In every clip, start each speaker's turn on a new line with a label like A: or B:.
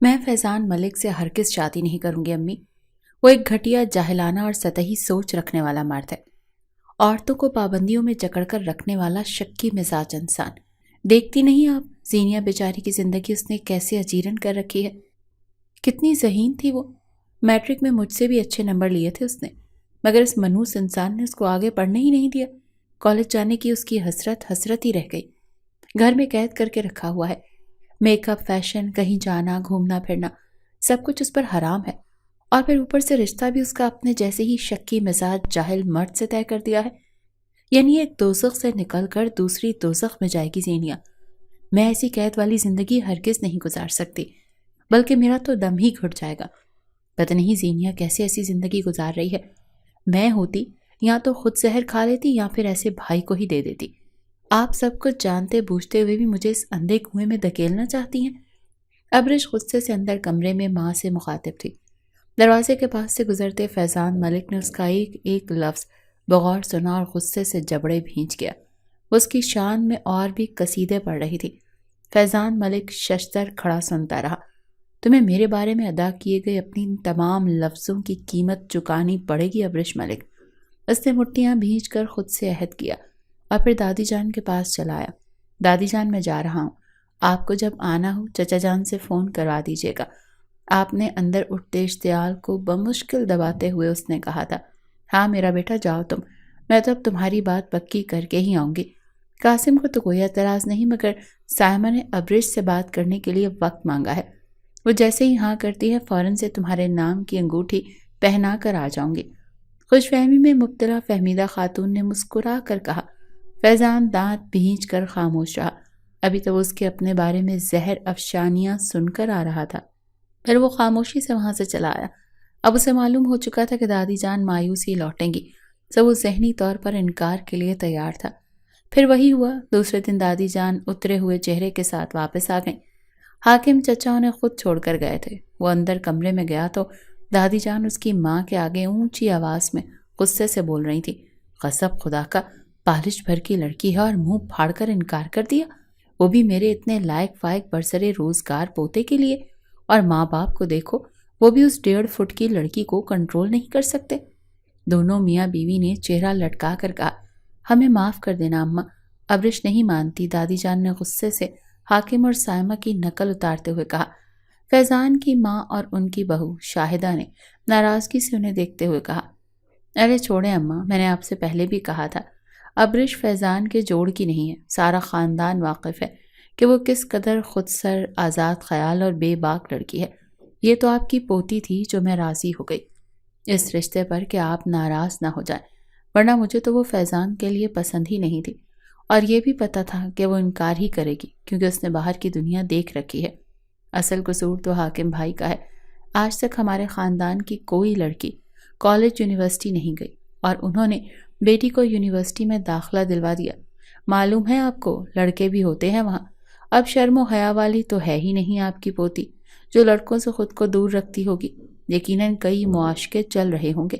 A: میں فیضان ملک سے ہرگز شادی نہیں کروں گی امی۔ وہ ایک گھٹیا، جاہلانہ اور سطحی سوچ رکھنے والا مرد ہے۔ عورتوں کو پابندیوں میں جکڑ کر رکھنے والا شکی مزاج انسان۔ دیکھتی نہیں آپ زینیا بیچاری کی زندگی اس نے کیسے اجیرن کر رکھی ہے؟ کتنی ذہین تھی وہ۔ میٹرک میں مجھ سے بھی اچھے نمبر لیے تھے اس نے، مگر اس منحوس انسان نے اس کو آگے پڑھنے ہی نہیں دیا۔ کالج جانے کی اس کی حسرت ہی رہ گئی۔ گھر میں قید کر کے رکھا ہوا ہے۔ میک اپ، فیشن، کہیں جانا، گھومنا پھرنا، سب کچھ اس پر حرام ہے۔ اور پھر اوپر سے رشتہ بھی اس کا اپنے جیسے ہی شکی مزاج جاہل مرد سے طے کر دیا ہے۔ یعنی ایک دوزخ سے نکل کر دوسری دوزخ میں جائے گی زینیا۔ میں ایسی قید والی زندگی ہرگز نہیں گزار سکتی، بلکہ میرا تو دم ہی گھٹ جائے گا۔ پتہ نہیں زینیا کیسے ایسی زندگی گزار رہی ہے۔ میں ہوتی یا تو خود زہر کھا لیتی یا پھر ایسے بھائی کو ہی دے دیتی۔ آپ سب کچھ جانتے بوجھتے ہوئے بھی مجھے اس اندھے کنویں میں دھکیلنا چاہتی ہیں؟ ابرش غصے سے اندر کمرے میں ماں سے مخاطب تھی۔ دروازے کے پاس سے گزرتے فیضان ملک نے اس کا ایک ایک لفظ بغور سنا اور غصے سے جبڑے بھینچ گیا۔ اس کی شان میں اور بھی قصیدے پڑھ رہی تھی۔ فیضان ملک ششدر کھڑا سنتا رہا۔ تمہیں میرے بارے میں ادا کیے گئے اپنی ان تمام لفظوں کی قیمت چکانی پڑے گی ابرش ملک۔ اس نے مٹھیاں بھینچ کر خود سے عہد کیا اور پھر دادی جان کے پاس چلا آیا۔ دادی جان، میں جا رہا ہوں، آپ کو جب آنا ہو چچا جان سے فون کروا دیجیے گا۔ آپ نے اندر اٹھتے اشتعال کو بمشکل دباتے ہوئے اس نے کہا تھا۔ ہاں میرا بیٹا، جاؤ تم، میں تو اب تمہاری بات پکی کر کے ہی آؤں گی۔ قاسم کو تو کوئی اعتراض نہیں، مگر سائمہ نے ابرش سے بات کرنے کے لیے وقت مانگا ہے۔ وہ جیسے ہی ہاں کرتی ہے فوراً سے تمہارے نام کی انگوٹھی پہنا کر آ جاؤں گی۔ خوش فہمی میں مبتلا فہمیدہ خاتون نے مسکرا کر کہا۔ فیضان دانت بھینچ کر خاموش رہا۔ ابھی تو اس کے اپنے بارے میں زہر افشانیاں سن کر آ رہا تھا، پھر وہ خاموشی سے وہاں سے چلا آیا۔ اب اسے معلوم ہو چکا تھا کہ دادی جان مایوسی لوٹیں گی، سو وہ ذہنی طور پر انکار کے لیے تیار تھا۔ پھر وہی ہوا۔ دوسرے دن دادی جان اترے ہوئے چہرے کے ساتھ واپس آ گئیں۔ حاکم چچا انہیں خود چھوڑ کر گئے تھے۔ وہ اندر کمرے میں گیا تو دادی جان اس کی ماں کے آگے اونچی آواز میں غصے سے بول رہی تھی۔ قسم خدا کا، پالش بھر کی لڑکی ہے اور منہ پھاڑ کر انکار کر دیا، وہ بھی میرے اتنے لائق فائق برسر روزگار پوتے کے لیے۔ اور ماں باپ کو دیکھو، وہ بھی اس 1.5 فٹ کی لڑکی کو کنٹرول نہیں کر سکتے۔ دونوں میاں بیوی نے چہرہ لٹکا کر کہا، ہمیں معاف کر دینا اماں۔ ابرش نہیں مانتی، دادی جان نے غصے سے حاکم اور سائمہ کی نقل اتارتے ہوئے کہا۔ فیضان کی ماں اور ان کی بہو شاہدہ نے ناراضگی سے انہیں دیکھتے ہوئے کہا، ارے چھوڑیں اماں، میں نے آپ سے پہلے بھی کہا تھا، ابرش فیضان کے جوڑ کی نہیں ہے۔ سارا خاندان واقف ہے کہ وہ کس قدر خود سر، آزاد خیال اور بے باک لڑکی ہے۔ یہ تو آپ کی پوتی تھی جو میں راضی ہو گئی اس رشتے پر کہ آپ ناراض نہ ہو جائیں، ورنہ مجھے تو وہ فیضان کے لیے پسند ہی نہیں تھی، اور یہ بھی پتا تھا کہ وہ انکار ہی کرے گی کیونکہ اس نے باہر کی دنیا دیکھ رکھی ہے۔ اصل قصور تو حاکم بھائی کا ہے۔ آج تک ہمارے خاندان کی کوئی لڑکی کالج یونیورسٹی نہیں گئی اور انہوں نے بیٹی کو یونیورسٹی میں داخلہ دلوا دیا۔ معلوم ہے آپ کو، لڑکے بھی ہوتے ہیں وہاں۔ اب شرم و حیا والی تو ہے ہی نہیں آپ کی پوتی، جو لڑکوں سے خود کو دور رکھتی ہوگی۔ یقیناً کئی معاشقے چل رہے ہوں گے،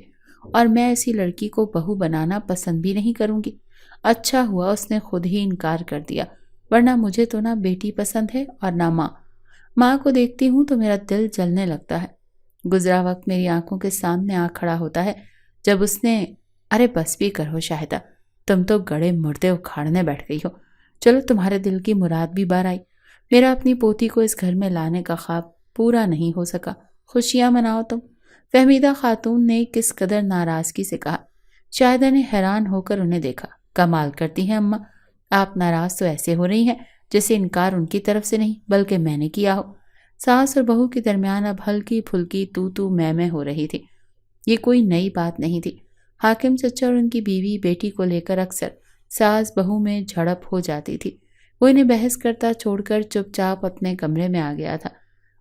A: اور میں ایسی لڑکی کو بہو بنانا پسند بھی نہیں کروں گی۔ اچھا ہوا اس نے خود ہی انکار کر دیا، ورنہ مجھے تو نہ بیٹی پسند ہے اور نہ ماں۔ ماں کو دیکھتی ہوں تو میرا دل جلنے لگتا ہے۔ گزرا وقت میری آنکھوں کے سامنے آ کھڑا ہوتا ہے جب اس نے… ارے بس بھی کرو شاہدہ، تم تو گڑے مردے اکھاڑنے بیٹھ گئی ہو۔ چلو تمہارے دل کی مراد بھی بار آئی۔ میرا اپنی پوتی کو اس گھر میں لانے کا خواب پورا نہیں ہو سکا۔ خوشیاں مناؤ تم۔ فہمیدہ خاتون نے کس قدر ناراضگی سے کہا۔ شاہدہ نے حیران ہو کر انہیں دیکھا۔ کمال کرتی ہیں اماں، آپ ناراض تو ایسے ہو رہی ہیں جیسے انکار ان کی طرف سے نہیں بلکہ میں نے کیا ہو۔ ساس اور بہو کے درمیان اب ہلکی پھلکی تو میں ہو رہی تھی۔ یہ کوئی نئی بات نہیں تھی۔ حاکم چچا اور ان کی بیوی بیٹی کو لے کر اکثر ساس بہو میں جھڑپ ہو جاتی تھی۔ وہ انہیں بحث کرتا چھوڑ کر چپ چاپ اپنے کمرے میں آ گیا تھا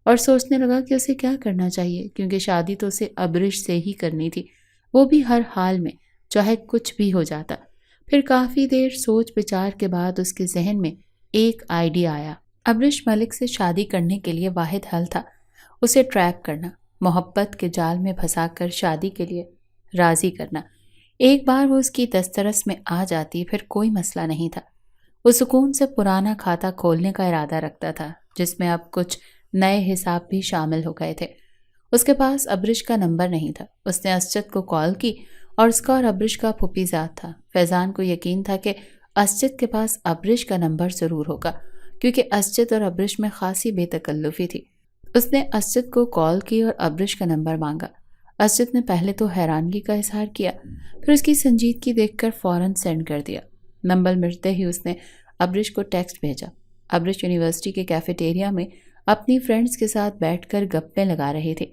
A: اور سوچنے لگا کہ اسے کیا کرنا چاہیے، کیونکہ شادی تو اسے ابرش سے ہی کرنی تھی، وہ بھی ہر حال میں، چاہے کچھ بھی ہو جاتا۔ پھر کافی دیر سوچ بچار کے بعد اس کے ذہن میں ایک آئیڈیا آیا۔ ابرش ملک سے شادی کرنے کے لیے واحد حل تھا اسے ٹریپ کرنا، محبت کے جال میں پھنسا کر شادی کے لیے راضی کرنا۔ ایک بار وہ اس کی دسترس میں آ جاتی پھر کوئی مسئلہ نہیں تھا۔ وہ سکون سے پرانا کھاتا کھولنے کا ارادہ رکھتا تھا جس میں اب کچھ نئے حساب بھی شامل ہو گئے تھے۔ اس کے پاس ابرش کا نمبر نہیں تھا۔ اس نے اسجد کو کال کی اور اس کا اور ابرش کا پھوپھی زاد تھا۔ فیضان کو یقین تھا کہ اسجد کے پاس ابرش کا نمبر ضرور ہوگا، کیونکہ اسجد اور ابرش میں خاصی بے تکلفی تھی۔ اس نے اسجد کو کال کی اور ابرش کا نمبر مانگا۔ اسجد نے پہلے تو حیرانگی کا اظہار کیا، پھر اس کی سنجیدگی دیکھ کر فوراً سینڈ کر دیا۔ نمبر ملتے ہی اس نے ابرش کو ٹیکسٹ بھیجا۔ ابرش یونیورسٹی کے کیفیٹیریا میں اپنی فرینڈز کے ساتھ بیٹھ کر گپیں لگا رہے تھے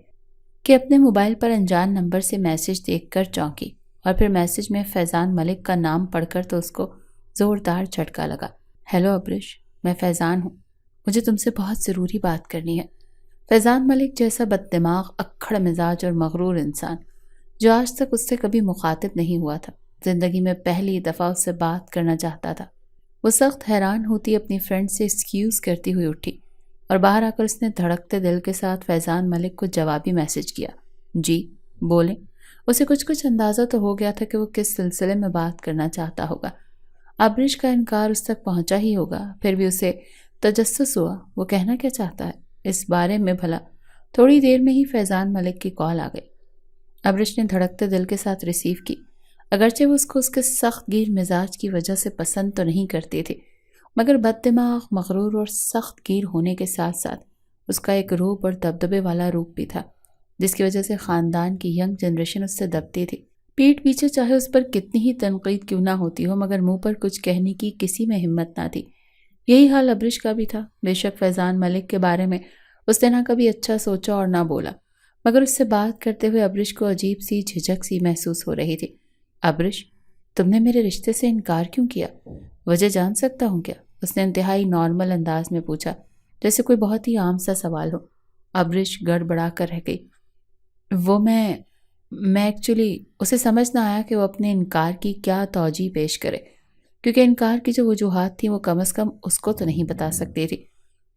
A: کہ اپنے موبائل پر انجان نمبر سے میسج دیکھ کر چونکی، اور پھر میسج میں فیضان ملک کا نام پڑھ کر تو اس کو زوردار جھٹکا لگا۔ ہیلو ابرش، میں فیضان ہوں، مجھے تم سے بہت ضروری بات کرنی ہے۔ فیضان ملک جیسا بد دماغ، اکھڑ مزاج اور مغرور انسان جو آج تک اس سے کبھی مخاطب نہیں ہوا تھا، زندگی میں پہلی دفعہ اس سے بات کرنا چاہتا تھا۔ وہ سخت حیران ہوتی اپنی فرینڈ سے ایکسکیوز کرتی ہوئی اٹھی اور باہر آ کر اس نے دھڑکتے دل کے ساتھ فیضان ملک کو جوابی میسج کیا۔ جی بولیں۔ اسے کچھ اندازہ تو ہو گیا تھا کہ وہ کس سلسلے میں بات کرنا چاہتا ہوگا۔ ابرش کا انکار اس تک پہنچا ہی ہوگا، پھر بھی اسے تجسس ہوا وہ کہنا کیا چاہتا ہے اس بارے میں بھلا۔ تھوڑی دیر میں ہی فیضان ملک کی کال آ گئی۔ ابرش نے دھڑکتے دل کے ساتھ ریسیو کی۔ اگرچہ وہ اس کو اس کے سخت گیر مزاج کی وجہ سے پسند تو نہیں کرتی تھی، مگر بد دماغ، مغرور اور سخت گیر ہونے کے ساتھ ساتھ اس کا ایک روپ اور دبدبے والا روپ بھی تھا، جس کی وجہ سے خاندان کی ینگ جنریشن اس سے دبتی تھی۔ پیٹھ پیچھے چاہے اس پر کتنی ہی تنقید کیوں نہ ہوتی ہو، مگر منہ پر کچھ کہنے کی کسی میں ہمت نہ تھی۔ یہی حال ابرش کا بھی تھا۔ بے شک فیضان ملک کے بارے میں اس نے نہ کبھی اچھا سوچا اور نہ بولا، مگر اس سے بات کرتے ہوئے ابرش کو عجیب سی جھجک سی محسوس ہو رہی تھی۔ ابرش، تم نے میرے رشتے سے انکار کیوں کیا؟ وجہ جان سکتا ہوں کیا؟ اس نے انتہائی نارمل انداز میں پوچھا، جیسے کوئی بہت ہی عام سا سوال ہو۔ ابرش گڑبڑا کر رہ گئی۔ وہ میں ایکچولی اسے سمجھ نہ آیا کہ وہ اپنے انکار کی کیا توجیہ پیش کرے، کیونکہ انکار کی جو وجوہات تھیں وہ کم از کم اس کو تو نہیں بتا سکتی تھی،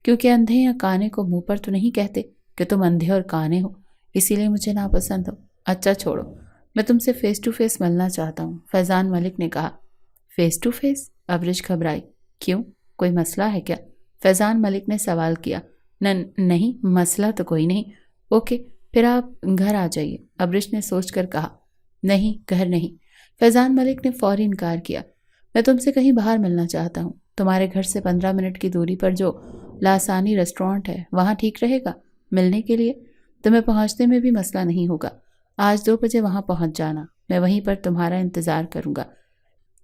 A: کیونکہ اندھے یا کانے کو منہ پر تو نہیں کہتے کہ تم اندھے اور کانے ہو، اسی لیے مجھے ناپسند ہو۔ اچھا چھوڑو، میں تم سے فیس ٹو فیس ملنا چاہتا ہوں، فیضان ملک نے کہا۔ Face to face? ابرش گھبرائی۔ کیوں، کوئی مسئلہ ہے کیا؟ فیضان ملک نے سوال کیا۔ نہیں، مسئلہ تو کوئی نہیں۔ اوکے، پھر آپ گھر آ جائیے، ابرش نے سوچ کر کہا۔ نہیں، گھر نہیں، فیضان ملک نے فوری انکار کیا۔ میں تم سے کہیں باہر ملنا چاہتا ہوں، تمہارے گھر سے 15 منٹ کی دوری پر جو لاسانی ریسٹورانٹ ہے وہاں ٹھیک رہے گا ملنے کے لیے؟ تمہیں پہنچنے میں بھی مسئلہ نہیں ہوگا۔ آج 2 بجے وہاں پہنچ جانا، میں وہیں پر تمہارا انتظار کروں گا۔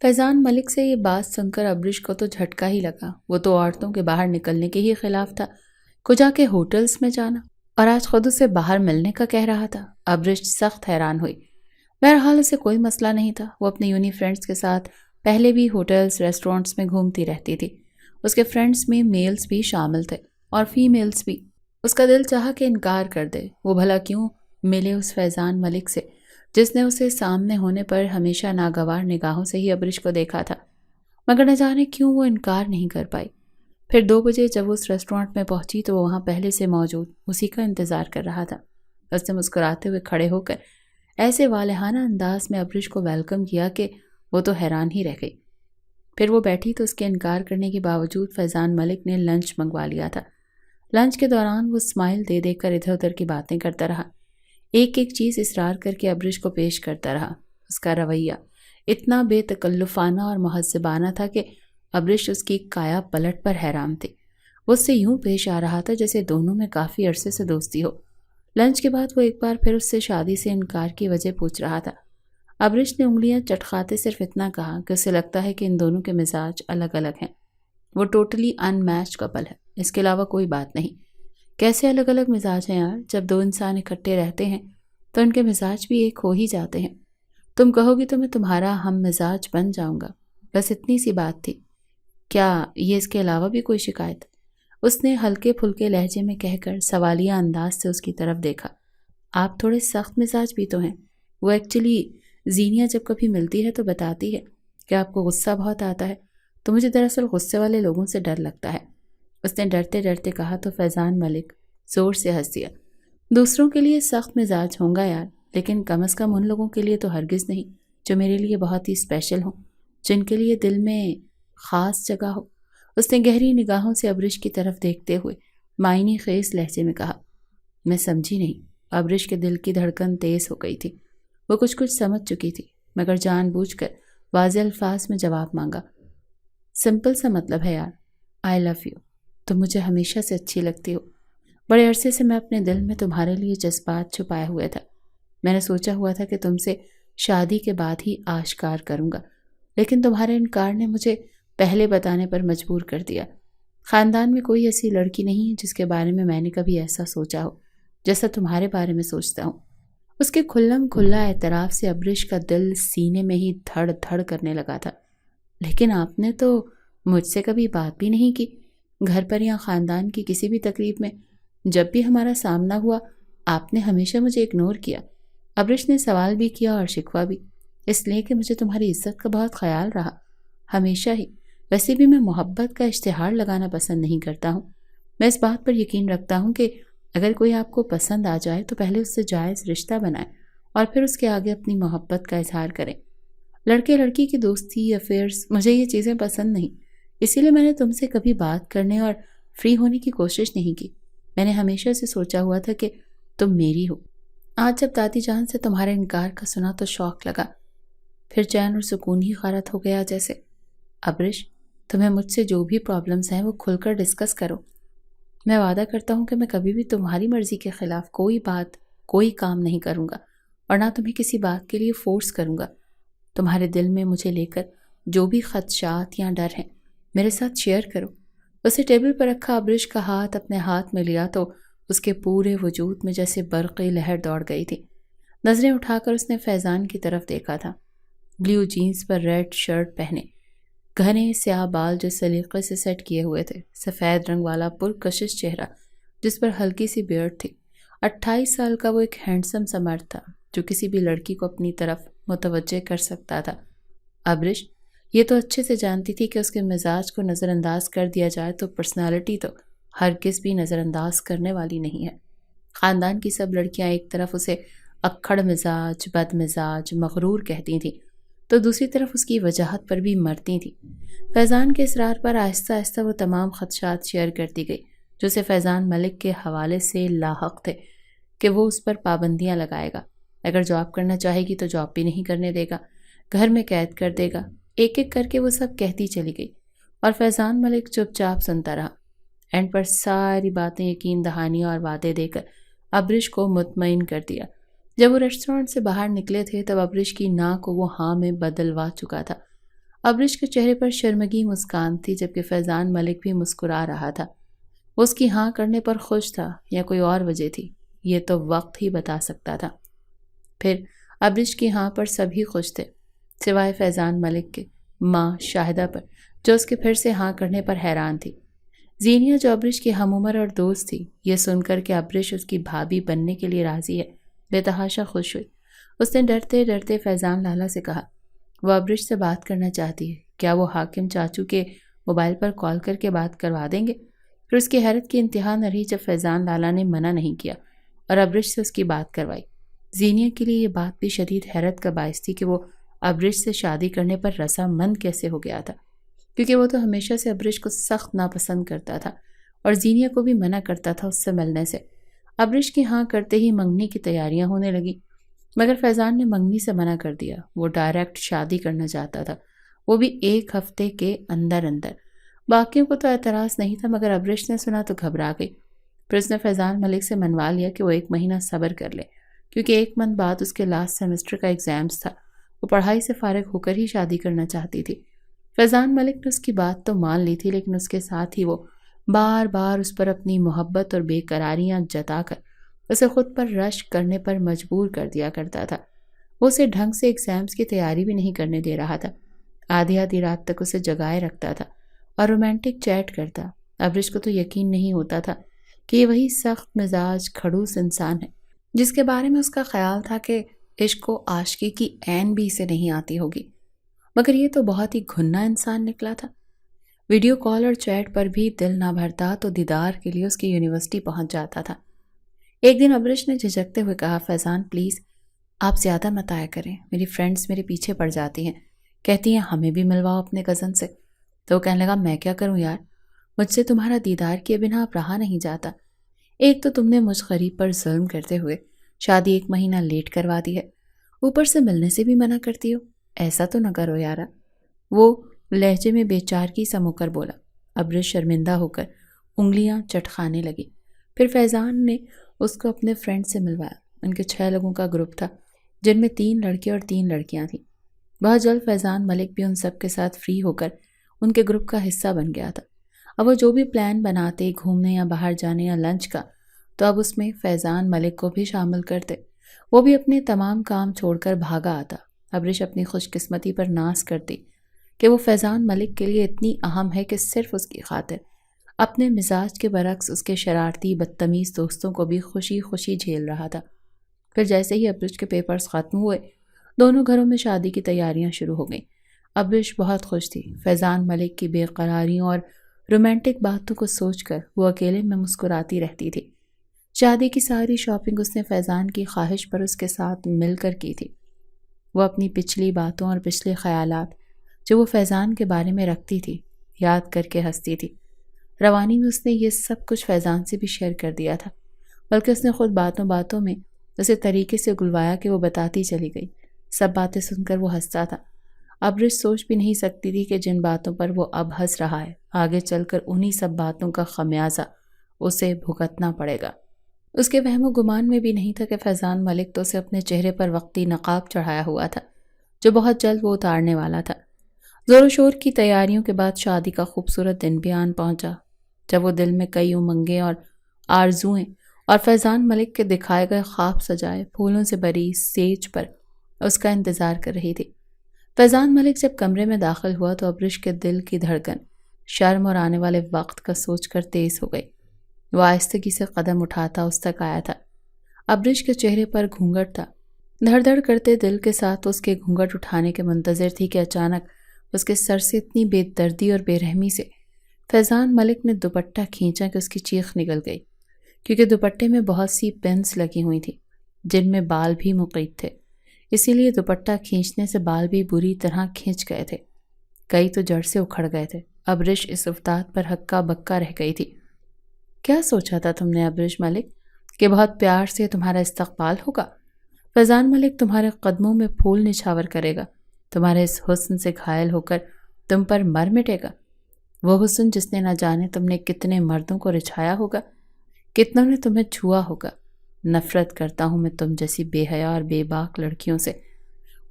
A: فیضان ملک سے یہ بات سن کر ابرش کو تو جھٹکا ہی لگا۔ وہ تو عورتوں کے باہر نکلنے کے ہی خلاف تھا، کجا کے ہوٹلز میں جانا، اور آج خود اسے باہر ملنے کا کہہ رہا تھا۔ ابرش سخت حیران ہوئی۔ بہرحال اسے کوئی مسئلہ نہیں تھا، وہ اپنے یونی فرینڈز کے ساتھ پہلے بھی ہوٹلز ریسٹورانٹس میں گھومتی رہتی تھی۔ اس کے فرینڈز میں میلز بھی شامل تھے اور فیمیلز بھی۔ اس کا دل چاہا کہ انکار کر دے، وہ بھلا کیوں ملے اس فیضان ملک سے جس نے اسے سامنے ہونے پر ہمیشہ ناگوار نگاہوں سے ہی ابرش کو دیکھا تھا، مگر نہ جانے کیوں وہ انکار نہیں کر پائی۔ پھر 2 بجے جب وہ اس ریسٹورانٹ میں پہنچی تو وہ وہاں پہلے سے موجود اسی کا انتظار کر رہا تھا۔ اس نے مسکراتے ہوئے کھڑے ہو کر ایسے والہانہ انداز میں ابرش کو ویلکم کیا کہ وہ تو حیران ہی رہ گئی۔ پھر وہ بیٹھی تو اس کے انکار کرنے کے باوجود فیضان ملک نے لنچ منگوا لیا تھا۔ لنچ کے دوران وہ اسمائل دے دے کر ادھر ادھر کی باتیں کرتا رہا، ایک ایک چیز اصرار کر کے ابرش کو پیش کرتا رہا۔ اس کا رویہ اتنا بے تکلفانہ اور مہذبانہ تھا کہ ابرش اس کی کایا پلٹ پر حیران تھی۔ وہ اس سے یوں پیش آ رہا تھا جیسے دونوں میں کافی عرصے سے دوستی ہو۔ لنچ کے بعد وہ ایک بار پھر اس سے شادی سے انکار کی وجہ پوچھ رہا تھا۔ ابرش نے انگلیاں چٹخاتے صرف اتنا کہا کہ اسے لگتا ہے کہ ان دونوں کے مزاج الگ الگ ہیں، وہ ٹوٹلی ان میچ کپل ہے، اس کے علاوہ کوئی بات نہیں۔ کیسے الگ الگ مزاج ہیں یار؟ جب 2 انسان اکٹھے رہتے ہیں تو ان کے مزاج بھی ایک ہو ہی جاتے ہیں۔ تم کہو گی تو میں تمہارا ہم مزاج بن جاؤں گا، بس اتنی سی بات تھی۔ کیا یہ اس کے علاوہ بھی کوئی شکایت؟ اس نے ہلکے پھلکے لہجے میں کہہ کر سوالیہ انداز سے اس کی طرف دیکھا۔ آپ تھوڑے سخت مزاج بھی تو ہیں۔ وہ ایکچولی زینیا جب کبھی ملتی ہے تو بتاتی ہے کہ آپ کو غصہ بہت آتا ہے، تو مجھے دراصل غصے والے لوگوں سے ڈر لگتا ہے۔ اس نے ڈرتے ڈرتے کہا تو فیضان ملک زور سے ہنس دیا۔ دوسروں کے لیے سخت مزاج ہوں گا یار، لیکن کم از کم ان لوگوں کے لیے تو ہرگز نہیں جو میرے لیے بہت ہی اسپیشل ہوں، جن کے لیے دل میں خاص جگہ ہو۔ اس نے گہری نگاہوں سے ابرش کی طرف دیکھتے ہوئے معنی خیز لہجے میں کہا۔ میں سمجھی نہیں۔ ابرش کے دل کی دھڑکن تیز ہو گئی تھی۔ وہ کچھ سمجھ چکی تھی، مگر جان بوجھ کر واضح الفاظ میں جواب مانگا۔ سمپل سا مطلب ہے یار، آئی لو یو۔ تم مجھے ہمیشہ سے اچھی لگتی ہو۔ بڑے عرصے سے میں اپنے دل میں تمہارے لیے جذبات چھپائے ہوئے تھا۔ میں نے سوچا ہوا تھا کہ تم سے شادی کے بعد ہی آشکار کروں گا، لیکن تمہارے انکار نے مجھے پہلے بتانے پر مجبور کر دیا۔ خاندان میں کوئی ایسی لڑکی نہیں ہے جس کے بارے میں نے کبھی ایسا سوچا ہو جیسا تمہارے بارے میں سوچتا ہوں۔ اس کے کھلم کھلا اعتراف سے ابرش کا دل سینے میں ہی دھڑ دھڑ کرنے لگا تھا۔ لیکن آپ نے تو مجھ سے کبھی بات بھی نہیں کی، گھر پر یا خاندان کی کسی بھی تقریب میں۔ جب بھی ہمارا سامنا ہوا آپ نے ہمیشہ مجھے اگنور کیا۔ ابرش نے سوال بھی کیا اور شکوہ بھی، اس لیے کہ مجھے تمہاری عزت کا بہت خیال رہا، ہمیشہ ہی۔ ویسے بھی میں محبت کا اشتہار لگانا پسند نہیں کرتا ہوں۔ میں اس بات پر یقین رکھتا ہوں کہ اگر کوئی آپ کو پسند آ جائے تو پہلے اس سے جائز رشتہ بنائے اور پھر اس کے آگے اپنی محبت کا اظہار کریں۔ لڑکے لڑکی کی دوستی، افیئرز، مجھے یہ چیزیں پسند نہیں، اسی لیے میں نے تم سے کبھی بات کرنے اور فری ہونے کی کوشش نہیں کی۔ میں نے ہمیشہ سے سوچا ہوا تھا کہ تم میری ہو۔ آج جب دادی جان سے تمہارے انکار کا سنا تو شوق لگا، پھر چین اور سکون ہی غارت ہو گیا جیسے۔ ابرش، تمہیں مجھ سے جو بھی پرابلمز ہیں وہ کھل کر ڈسکس کرو۔ میں وعدہ کرتا ہوں کہ میں کبھی بھی تمہاری مرضی کے خلاف کوئی بات، کوئی کام نہیں کروں گا اور نہ تمہیں کسی بات کے لیے فورس کروں گا۔ تمہارے دل میں مجھے لے کر جو بھی خدشات یا ڈر ہیں میرے ساتھ شیئر کرو۔ اسے ٹیبل پر رکھا ابرش کا ہاتھ اپنے ہاتھ میں لیا تو اس کے پورے وجود میں جیسے برقی لہر دوڑ گئی تھی۔ نظریں اٹھا کر اس نے فیضان کی طرف دیکھا تھا، بلیو جینز پر ریڈ شرٹ پہنے، گھنے سیاہ بال جو سلیقے سے سیٹ کیے ہوئے تھے، سفید رنگ والا پرکشش چہرہ جس پر ہلکی سی بیئرڈ تھی۔ 28 سال کا وہ ایک ہینڈسم سا مرد تھا جو کسی بھی لڑکی کو اپنی طرف متوجہ کر سکتا تھا۔ ابرش یہ تو اچھے سے جانتی تھی کہ اس کے مزاج کو نظر انداز کر دیا جائے تو پرسنالٹی تو ہرگز بھی نظر انداز کرنے والی نہیں ہے۔ خاندان کی سب لڑکیاں ایک طرف اسے اکھڑ مزاج، بد مزاج، مغرور کہتی تھیں تو دوسری طرف اس کی وجاہت پر بھی مرتی تھیں۔ فیضان کے اصرار پر آہستہ آہستہ وہ تمام خدشات شیئر کرتی گئی جو اسے فیضان ملک کے حوالے سے لاحق تھے کہ وہ اس پر پابندیاں لگائے گا، اگر جاب کرنا چاہے گی تو جاب بھی نہیں کرنے دے گا، گھر میں قید کر دے گا۔ ایک ایک کر کے وہ سب کہتی چلی گئی اور فیضان ملک چپ چاپ سنتا رہا۔ اینڈ پر ساری باتیں یقین دہانی اور وعدے دے کر ابرش کو مطمئن کر دیا۔ جب وہ ریسٹورنٹ سے باہر نکلے تھے تب ابرش کی نا کو وہ ہاں میں بدلوا چکا تھا۔ ابرش کے چہرے پر شرمگی مسکان تھی جبکہ فیضان ملک بھی مسکرا رہا تھا۔ وہ اس کی ہاں کرنے پر خوش تھا یا کوئی اور وجہ تھی، یہ تو وقت ہی بتا سکتا تھا۔ پھر ابرش کی ہاں پر سبھی خوش تھے سوائے فیضان ملک کے ماں شاہدہ پر، جو اس کے پھر سے ہاں کرنے پر حیران تھی۔ زینیا جو ابرش کی ہم عمر اور دوست تھی، یہ سن کر کہ ابرش اس کی بھابھی بننے کے لیے راضی ہے، بے تحاشا خوش ہوئی۔ اس نے ڈرتے ڈرتے فیضان لالا سے کہا، وہ ابرش سے بات کرنا چاہتی ہے، کیا وہ حاکم چاچو کے موبائل پر کال کر کے بات کروا دیں گے؟ پھر اس کی حیرت کی انتہا نہ رہی جب فیضان لالا نے منع نہیں کیا اور ابرش سے اس کی بات کروائی۔ زینیا کے لیے یہ بات بھی شدید حیرت کا باعث تھی کہ وہ ابرش سے شادی کرنے پر رضامند کیسے ہو گیا تھا، کیونکہ وہ تو ہمیشہ سے ابرش کو سخت ناپسند کرتا تھا اور زینیا کو بھی منع کرتا تھا اس سے ملنے سے۔ ابرش کی ہاں کرتے ہی منگنی کی تیاریاں ہونے لگیں، مگر فیضان نے منگنی سے منع کر دیا۔ وہ ڈائریکٹ شادی کرنا چاہتا تھا، وہ بھی 1 ہفتے کے اندر اندر۔ باقیوں کو تو اعتراض نہیں تھا مگر ابرش نے سنا تو گھبرا گئی۔ پھر اس نے فیضان ملک سے منوا لیا کہ وہ 1 مہینہ صبر کر لے، کیونکہ 1 منتھ بعد اس کے لاسٹ سیمسٹر کا ایگزامز تھا۔ وہ پڑھائی سے فارغ ہو کر ہی شادی کرنا چاہتی تھی۔ فیضان ملک نے اس کی بات تو مان لی تھی، لیکن اس کے ساتھ ہی وہ بار بار اس پر اپنی محبت اور بے قراریاں جتا کر اسے خود پر رشک کرنے پر مجبور کر دیا کرتا تھا۔ وہ اسے ڈھنگ سے ایگزامز کی تیاری بھی نہیں کرنے دے رہا تھا، آدھی آدھی رات تک اسے جگائے رکھتا تھا اور رومانٹک چیٹ کرتا۔ ابرش کو تو یقین نہیں ہوتا تھا کہ یہ وہی سخت مزاج کھڑوس انسان ہے جس کے بارے میں اس کا خیال تھا کہ عشق و عاشقی کی عین بھی اسے نہیں آتی ہوگی، مگر یہ تو بہت ہی گھنا انسان نکلا تھا۔ ویڈیو کال اور چیٹ پر بھی دل نہ بھرتا تو دیدار کے لیے اس کی یونیورسٹی پہنچ جاتا تھا۔ ایک دن ابرش نے جھجکتے ہوئے کہا، فیضان پلیز آپ زیادہ مت آیا کریں، میری فرینڈز میرے پیچھے پڑ جاتی ہیں، کہتی ہیں ہمیں بھی ملواؤ اپنے کزن سے۔ تو وہ کہنے لگا میں کیا کروں یار، مجھ سے تمہارا دیدار کیے بنا اب رہا نہیں جاتا۔ ایک تو تم نے مجھ غریب پر ظلم کرتے ہوئے شادی 1 مہینہ لیٹ کروا دی ہے، اوپر سے ملنے سے بھی منع کرتی ہو۔ ایسا تو نہ کرو یارا، وہ لہجے میں بے چارگی سا مو کر بولا۔ ابرش شرمندہ ہو کر انگلیاں چٹکانے لگی۔ پھر فیضان نے اس کو اپنے فرینڈ سے ملوایا۔ ان کے 6 لوگوں کا گروپ تھا، جن میں 3 لڑکے اور 3 لڑکیاں تھیں۔ بہت جلد فیضان ملک بھی ان سب کے ساتھ فری ہو کر ان کے گروپ کا حصہ بن گیا تھا۔ اب وہ جو بھی پلان بناتے گھومنے یا باہر جانے یا لنچ کا، تو اب اس میں فیضان ملک کو بھی شامل کرتے۔ وہ بھی اپنے تمام کام چھوڑ کر بھاگا آتا۔ ابرش اپنی خوش قسمتی پر ناز کرتی کہ وہ فیضان ملک کے لیے اتنی اہم ہے کہ صرف اس کی خاطر اپنے مزاج کے برعکس اس کے شرارتی بدتمیز دوستوں کو بھی خوشی خوشی جھیل رہا تھا۔ پھر جیسے ہی ابرش کے پیپرز ختم ہوئے، دونوں گھروں میں شادی کی تیاریاں شروع ہو گئیں۔ ابرش بہت خوش تھی۔ فیضان ملک کی بے قراریوں اور رومانٹک باتوں کو سوچ کر وہ اکیلے میں مسکراتی رہتی تھی۔ شادی کی ساری شاپنگ اس نے فیضان کی خواہش پر اس کے ساتھ مل کر کی تھی۔ وہ اپنی پچھلی باتوں اور پچھلے خیالات جو وہ فیضان کے بارے میں رکھتی تھی یاد کر کے ہنستی تھی۔ روانی میں اس نے یہ سب کچھ فیضان سے بھی شیئر کر دیا تھا، بلکہ اس نے خود باتوں باتوں میں اسے طریقے سے گلوایا کہ وہ بتاتی چلی گئی۔ سب باتیں سن کر وہ ہنستا تھا۔ ابرش سوچ بھی نہیں سکتی تھی کہ جن باتوں پر وہ اب ہنس رہا ہے، آگے چل کر انہی سب باتوں کا خمیازہ اسے بھگتنا پڑے گا۔ اس کے وہم و گمان میں بھی نہیں تھا کہ فیضان ملک تو اسے اپنے چہرے پر وقتی نقاب چڑھایا ہوا تھا، جو بہت جلد وہ اتارنے والا تھا۔ زور و شور کی تیاریوں کے بعد شادی کا خوبصورت دن بھی آن پہنچا، جب وہ دل میں کئی امنگیں اور آرزوئیں اور فیضان ملک کے دکھائے گئے خواب سجائے پھولوں سے بری سیج پر اس کا انتظار کر رہی تھی۔ فیضان ملک جب کمرے میں داخل ہوا تو ابرش کے دل کی دھڑکن شرم اور آنے والے وقت کا سوچ کر تیز ہو گئی۔ وہ آہستگی سے قدم اٹھاتا اس تک آیا تھا۔ ابرش کے چہرے پر گھونگھٹ تھا۔ دھڑ دھڑ کرتے دل کے ساتھ اس کے گھونگھٹ اٹھانے کے منتظر تھی کہ اچانک اس کے سر سے اتنی بے دردی اور بے رحمی سے فیضان ملک نے دوپٹہ کھینچا کہ اس کی چیخ نکل گئی، کیونکہ دوپٹے میں بہت سی پنس لگی ہوئی تھیں جن میں بال بھی مقید تھے، اسی لیے دوپٹہ کھینچنے سے بال بھی بری طرح کھینچ گئے تھے، کئی تو جڑ سے اکھڑ گئے تھے۔ ابرش اس افتاد پر ہکا بکا رہ گئی تھی۔ کیا سوچا تھا تم نے ابرش ملک کہ بہت پیار سے تمہارا استقبال ہوگا؟ فیضان ملک تمہارے قدموں میں پھول نچھاور کرے گا، تمہارے اس حسن سے گھائل ہو کر تم پر مر مٹے گا، وہ حسن جس نے نہ جانے تم نے کتنے مردوں کو رچھایا ہوگا، کتنوں نے تمہیں چھوا ہوگا۔ نفرت کرتا ہوں میں تم جیسی بے حیا اور بے باک لڑکیوں سے۔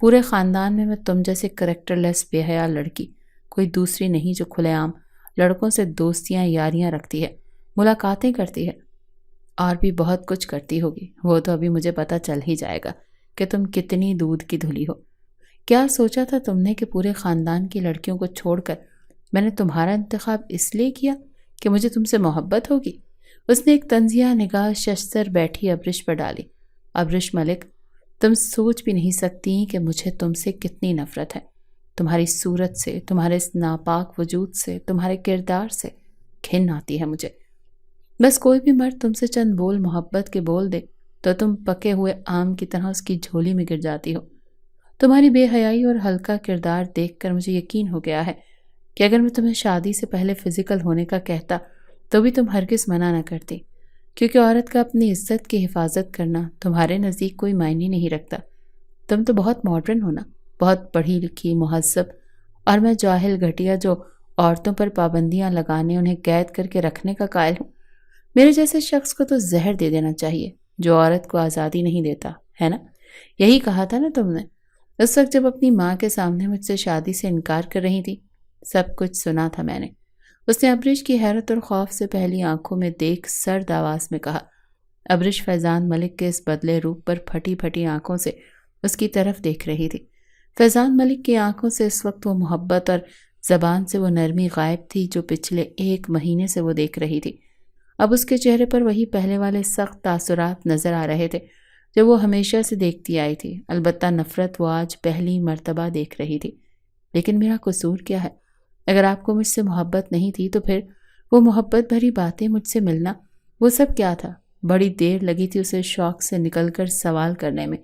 A: پورے خاندان میں تم جیسے کریکٹر لیس بے حیا لڑکی کوئی دوسری نہیں جو کھلے عام لڑکوں سے دوستیاں یاریاں رکھتی ہے، ملاقاتیں کرتی ہے، اور بھی بہت کچھ کرتی ہوگی۔ وہ تو ابھی مجھے پتہ چل ہی جائے گا کہ تم کتنی دودھ کی دھلی ہو۔ کیا سوچا تھا تم نے کہ پورے خاندان کی لڑکیوں کو چھوڑ کر میں نے تمہارا انتخاب اس لیے کیا کہ مجھے تم سے محبت ہوگی؟ اس نے ایک طنزیہ نگاہ ششدر بیٹھی ابرش پر ڈالی۔ ابرش ملک، تم سوچ بھی نہیں سکتی کہ مجھے تم سے کتنی نفرت ہے، تمہاری صورت سے، تمہارے اس ناپاک وجود سے، تمہارے کردار سے گھن آتی ہے مجھے۔ بس کوئی بھی مرد تم سے چند بول محبت کے بول دے تو تم پکے ہوئے آم کی طرح اس کی جھولی میں گر جاتی ہو۔ تمہاری بے حیائی اور ہلکا کردار دیکھ کر مجھے یقین ہو گیا ہے کہ اگر میں تمہیں شادی سے پہلے فزیکل ہونے کا کہتا تو بھی تم ہرگز منع نہ کرتی، کیونکہ عورت کا اپنی عزت کی حفاظت کرنا تمہارے نزدیک کوئی معنی نہیں رکھتا۔ تم تو بہت ماڈرن ہونا، بہت پڑھی لکھی، مہذب، اور میں جاہل گھٹیا جو عورتوں پر پابندیاں لگانے انہیں قید کر کے رکھنے کا قائل ہوں۔ میرے جیسے شخص کو تو زہر دے دینا چاہیے جو عورت کو آزادی نہیں دیتا ہے نا؟ یہی کہا تھا نا تم نے اس وقت جب اپنی ماں کے سامنے مجھ سے شادی سے انکار کر رہی تھی؟ سب کچھ سنا تھا میں نے، اس نے ابرش کی حیرت اور خوف سے پہلی آنکھوں میں دیکھ سرد آواز میں کہا۔ ابرش فیضان ملک کے اس بدلے روپ پر پھٹی پھٹی آنکھوں سے اس کی طرف دیکھ رہی تھی۔ فیضان ملک کی آنکھوں سے اس وقت وہ محبت اور زبان سے وہ نرمی غائب تھی جو پچھلے 1 مہینے سے وہ دیکھ رہی تھی۔ اب اس کے چہرے پر وہی پہلے والے سخت تاثرات نظر آ رہے تھے جو وہ ہمیشہ سے دیکھتی آئی تھی، البتہ نفرت وہ آج پہلی مرتبہ دیکھ رہی تھی۔ لیکن میرا قصور کیا ہے؟ اگر آپ کو مجھ سے محبت نہیں تھی تو پھر وہ محبت بھری باتیں، مجھ سے ملنا، وہ سب کیا تھا؟ بڑی دیر لگی تھی اسے شوق سے نکل کر سوال کرنے میں۔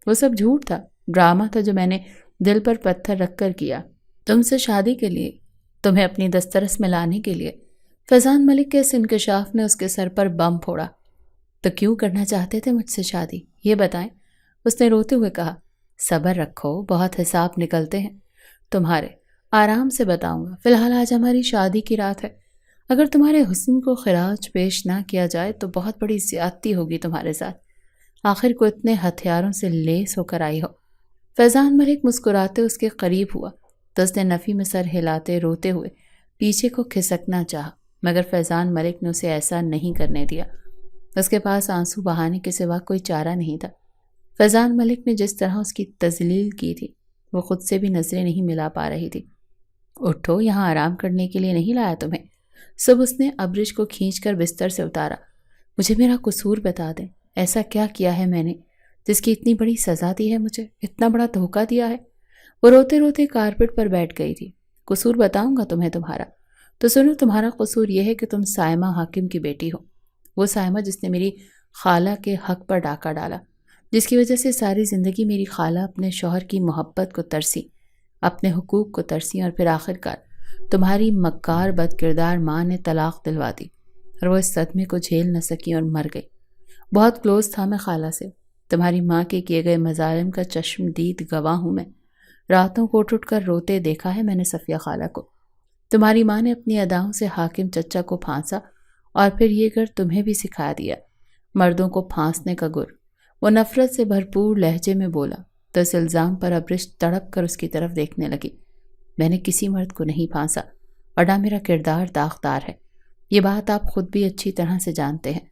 A: وہ سب جھوٹ تھا، ڈرامہ تھا جو میں نے دل پر پتھر رکھ کر کیا، تم سے شادی کے لیے، تمہیں اپنی دسترس میں لانے کے لیے، فیضان ملک کے اس انکشاف نے اس کے سر پر بم پھوڑا۔ تو کیوں کرنا چاہتے تھے مجھ سے شادی، یہ بتائیں، اس نے روتے ہوئے کہا۔ صبر رکھو، بہت حساب نکلتے ہیں تمہارے، آرام سے بتاؤں گا، فی الحال آج ہماری شادی کی رات ہے۔ اگر تمہارے حسن کو خراج پیش نہ کیا جائے تو بہت بڑی زیادتی ہوگی تمہارے ساتھ، آخر کو اتنے ہتھیاروں سے لیس ہو کر آئی ہو۔ فیضان ملک مسکراتے اس کے قریب ہوا تو اس نے نفی میں سر ہلاتے روتے ہوئے پیچھے کو کھسکنا چاہا، مگر فیضان ملک نے اسے ایسا نہیں کرنے دیا۔ اس کے پاس آنسو بہانے کے سوا کوئی چارہ نہیں تھا۔ فیضان ملک نے جس طرح اس کی تذلیل کی تھی وہ خود سے بھی نظریں نہیں ملا پا رہی تھی۔ اٹھو، یہاں آرام کرنے کے لیے نہیں لایا تمہیں۔ سب اس نے ابرش کو کھینچ کر بستر سے اتارا۔ مجھے میرا قصور بتا دیں، ایسا کیا کیا ہے میں نے جس کی اتنی بڑی سزا دی ہے، مجھے اتنا بڑا دھوکہ دیا ہے۔ وہ روتے روتے کارپٹ پر بیٹھ گئی تھی۔ قصور بتاؤں گا تمہیں تمہارا، تو سنو، تمہارا قصور یہ ہے کہ تم سائمہ حاکم کی بیٹی ہو، وہ سائمہ جس نے میری خالہ کے حق پر ڈاکہ ڈالا، جس کی وجہ سے ساری زندگی میری خالہ اپنے شوہر کی محبت کو ترسی، اپنے حقوق کو ترسی، اور پھر آخرکار تمہاری مکار بد کردار ماں نے طلاق دلوا دی اور وہ اس صدمے کو جھیل نہ سکی اور مر گئی۔ بہت کلوز تھا میں خالہ سے، تمہاری ماں کے کیے گئے مظالم کا چشمدید گواہ ہوں میں۔ راتوں کو اٹھ کر روتے دیکھا ہے میں نے صفیہ خالہ کو۔ تمہاری ماں نے اپنی اداؤں سے حاکم چچا کو پھانسا اور پھر یہ گر تمہیں بھی سکھا دیا، مردوں کو پھانسنے کا گر۔ وہ نفرت سے بھرپور لہجے میں بولا تو اس الزام پر ابرش تڑپ کر اس کی طرف دیکھنے لگی۔ میں نے کسی مرد کو نہیں پھانسا، ورنہ میرا کردار داغدار ہے، یہ بات آپ خود بھی اچھی طرح سے جانتے ہیں۔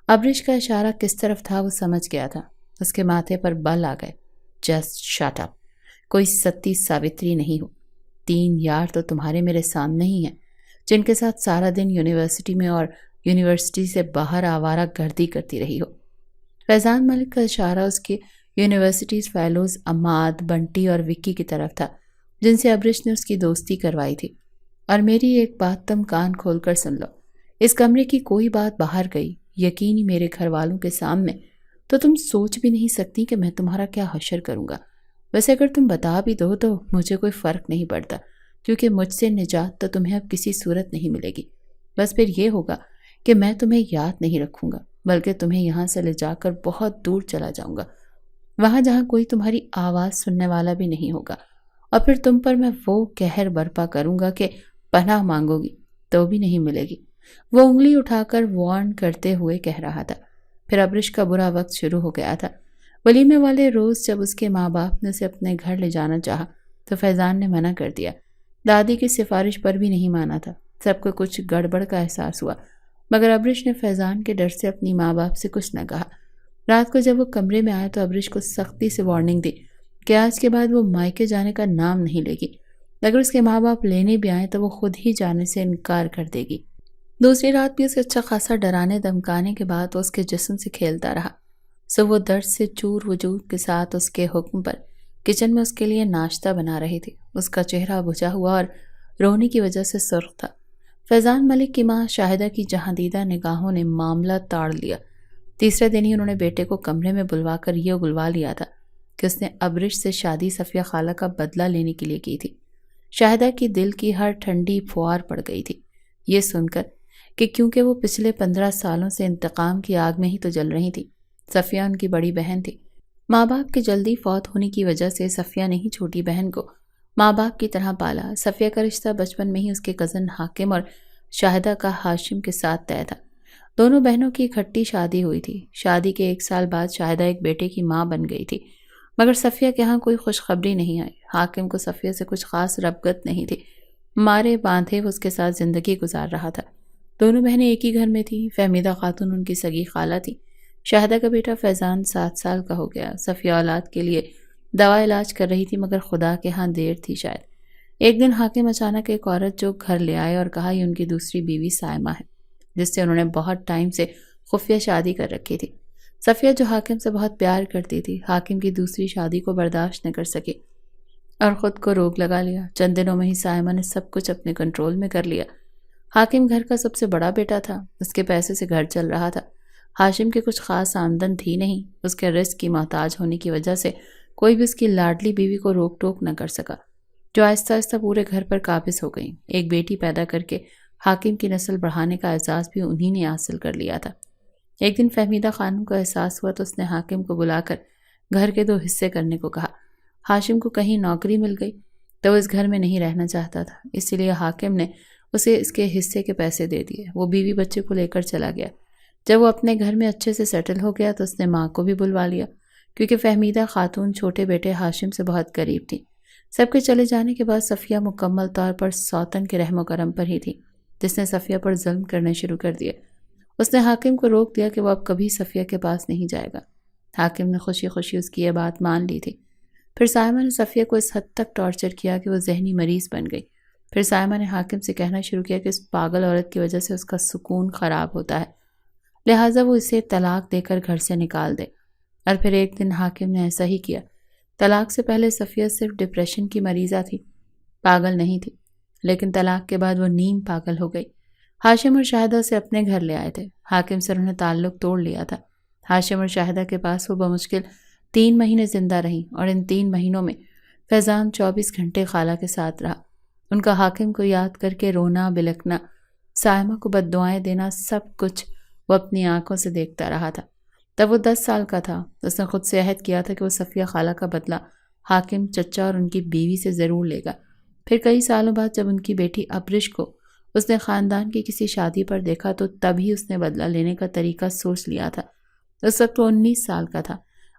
A: ابرش کا اشارہ کس طرف تھا وہ سمجھ گیا تھا۔ اس کے ماتھے پر بل آ گئے۔ جسٹ شٹ اپ، کوئی ستی ساوتری نہیں ہو۔ 3 یار تو تمہارے میرے سامنے ہی ہیں جن کے ساتھ سارا دن یونیورسٹی میں اور یونیورسٹی سے باہر آوارہ گردی کرتی رہی ہو۔ فیضان ملک کا اشارہ اس کے یونیورسٹیز فیلوز عماد، بنٹی اور وکی کی طرف تھا جن سے ابرش نے اس کی دوستی کروائی تھی۔ اور میری ایک بات تم کان کھول کر سن لو، اس کمرے کی کوئی بات باہر گئی، یقینی میرے گھر والوں کے سامنے، تو تم سوچ بھی نہیں سکتی کہ میں تمہارا کیا حشر کروں گا۔ ویسے اگر تم بتا بھی دو تو مجھے کوئی فرق نہیں پڑتا، کیونکہ مجھ سے نجات تو تمہیں اب کسی صورت نہیں ملے گی۔ بس پھر یہ ہوگا کہ میں تمہیں یاد نہیں رکھوں گا، بلکہ تمہیں یہاں سے لے جا کر بہت دور چلا جاؤں گا، وہاں جہاں کوئی تمہاری آواز سننے والا بھی نہیں ہوگا، اور پھر تم پر میں وہ قہر برپا کروں گا کہ پناہ مانگو گی تو بھی نہیں ملے گی۔ وہ انگلی اٹھا کر وارن کرتے ہوئے کہہ رہا تھا۔ پھر ابرش کا برا وقت شروع ہو گیا تھا۔ ولیمے والے روز جب اس کے ماں باپ نے اسے اپنے گھر لے جانا چاہا تو فیضان نے منع کر دیا۔ دادی کی سفارش پر بھی نہیں مانا تھا۔ سب کو کچھ گڑبڑ کا احساس ہوا، مگر ابرش نے فیضان کے ڈر سے اپنی ماں باپ سے کچھ نہ کہا۔ رات کو جب وہ کمرے میں آئے تو ابرش کو سختی سے وارننگ دی کہ آج کے بعد وہ مائکے جانے کا نام نہیں لے گی۔ اگر اس کے ماں باپ لینے بھی آئیں تو وہ خود ہی جانے سے انکار کر دے گی۔ دوسری رات بھی اسے اچھا خاصا ڈرانے دھمکانے کے بعد وہ اس کے جسم سے کھیلتا رہا۔ سو وہ درد سے چور وجود کے ساتھ اس کے حکم پر کچن میں اس کے لیے ناشتہ بنا رہی تھی۔ اس کا چہرہ بجھا ہوا اور رونے کی وجہ سے سرخ تھا۔ فیضان ملک کی ماں شاہدہ کی جہاں دیدہ نگاہوں نے معاملہ تاڑ لیا۔ تیسرے دن ہی انہوں نے بیٹے کو کمرے میں بلوا کر یہ اگلوا لیا تھا کہ اس نے ابرش سے شادی صفیہ خالہ کا بدلہ لینے کے لیے کی تھی۔ شاہدہ کی دل کی ہر ٹھنڈی پھوار پڑ گئی تھی یہ سن کر کہ کیونکہ وہ پچھلے 15 سالوں سے انتقام کی آگ میں ہی تو جل رہی تھی۔ صفیہ ان کی بڑی بہن تھی۔ ماں باپ کے جلدی فوت ہونے کی وجہ سے صفیہ نے ہی چھوٹی بہن کو ماں باپ کی طرح پالا۔ صفیہ کا رشتہ بچپن میں ہی اس کے کزن حاکم اور شاہدہ کا ہاشم کے ساتھ طے تھا۔ دونوں بہنوں کی اکٹھی شادی ہوئی تھی۔ شادی کے 1 سال بعد شاہدہ ایک بیٹے کی ماں بن گئی تھی، مگر صفیہ کے ہاں کوئی خوشخبری نہیں آئی۔ حاکم کو صفیہ سے کچھ خاص رغبت نہیں تھی، مارے باندھے وہ اس کے ساتھ زندگی گزار رہا تھا۔ دونوں بہنیں ایک ہی گھر میں تھیں۔ فہمیدہ خاتون ان کی سگی خالہ تھی۔ شاہدہ کا بیٹا فیضان 7 سال کا ہو گیا۔ صفیہ اولاد کے لیے دوا علاج کر رہی تھی، مگر خدا کے ہاں دیر تھی شاید۔ ایک دن حاکم اچانک ایک عورت جو گھر لے آئے اور کہا یہ ان کی دوسری بیوی سائمہ ہے، جس سے انہوں نے بہت ٹائم سے خفیہ شادی کر رکھی تھی۔ صفیہ جو حاکم سے بہت پیار کرتی تھی، حاکم کی دوسری شادی کو برداشت نہ کر سکی اور خود کو روک لگا لیا۔ چند دنوں میں ہی سائمہ نے سب کچھ اپنے کنٹرول میں کر لیا۔ حاکم گھر کا سب سے بڑا بیٹا تھا، اس کے پیسے سے گھر چل رہا تھا۔ ہاشم کی کچھ خاص آمدن تھی نہیں، اس کے رزق کی محتاج ہونے کی وجہ سے کوئی بھی اس کی لاڈلی بیوی کو روک ٹوک نہ کر سکا، جو آہستہ آہستہ پورے گھر پر قابض ہو گئی۔ ایک بیٹی پیدا کر کے حاکم کی نسل بڑھانے کا اعزاز بھی انہی نے حاصل کر لیا تھا۔ ایک دن فہمیدہ خانم کو احساس ہوا تو اس نے حاکم کو بلا کر گھر کے 2 حصے کرنے کو کہا۔ ہاشم کو کہیں نوکری مل گئی تو وہ اس گھر میں نہیں رہنا چاہتا تھا، اسی لیے حاکم نے اسے اس کے حصے کے پیسے دے دیے۔ وہ بیوی بچے کو لے کر چلا گیا۔ جب وہ اپنے گھر میں اچھے سے سیٹل ہو گیا تو اس نے ماں کو بھی بلوا لیا، کیونکہ فہمیدہ خاتون چھوٹے بیٹے ہاشم سے بہت قریب تھی۔ سب کے چلے جانے کے بعد صفیہ مکمل طور پر سوتن کے رحم و کرم پر ہی تھی، جس نے صفیہ پر ظلم کرنے شروع کر دیے۔ اس نے حاکم کو روک دیا کہ وہ اب کبھی صفیہ کے پاس نہیں جائے گا۔ حاکم نے خوشی خوشی اس کی یہ بات مان لی تھی۔ پھر سائمہ نے صفیہ کو اس حد تک ٹارچر کیا کہ وہ ذہنی مریض بن گئی۔ پھر سائمہ نے حاکم سے کہنا شروع کیا کہ اس پاگل عورت کی وجہ سے اس کا سکون خراب ہوتا ہے، لہٰذا وہ اسے طلاق دے کر گھر سے نکال دے۔ اور پھر ایک دن حاکم نے ایسا ہی کیا۔ طلاق سے پہلے صفیہ صرف ڈپریشن کی مریضہ تھی، پاگل نہیں تھی، لیکن طلاق کے بعد وہ نیم پاگل ہو گئی۔ ہاشم اور شاہدہ سے اپنے گھر لے آئے تھے۔ حاکم سے انہوں نے تعلق توڑ لیا تھا۔ ہاشم اور شاہدہ کے پاس وہ بمشکل 3 مہینے زندہ رہیں، اور ان 3 مہینوں میں فیضان 24 گھنٹے خالہ کے ساتھ رہا۔ ان کا حاکم کو یاد کر کے رونا، بلکنا، سائمہ کو بد دعائیں دینا، سب کچھ وہ اپنی آنکھوں سے دیکھتا رہا تھا۔ تب وہ 10 سال کا تھا۔ اس نے خود سے عہد کیا تھا کہ وہ صفیہ خالہ کا بدلہ حاکم، چچا اور ان کی بیوی سے ضرور لے گا۔ پھر کئی سالوں بعد جب ان کی بیٹی ابرش کو اس نے خاندان کی کسی شادی پر دیکھا تو تبھی اس نے بدلہ لینے کا طریقہ سوچ لیا تھا۔ اس وقت وہ 19 سال کا تھا۔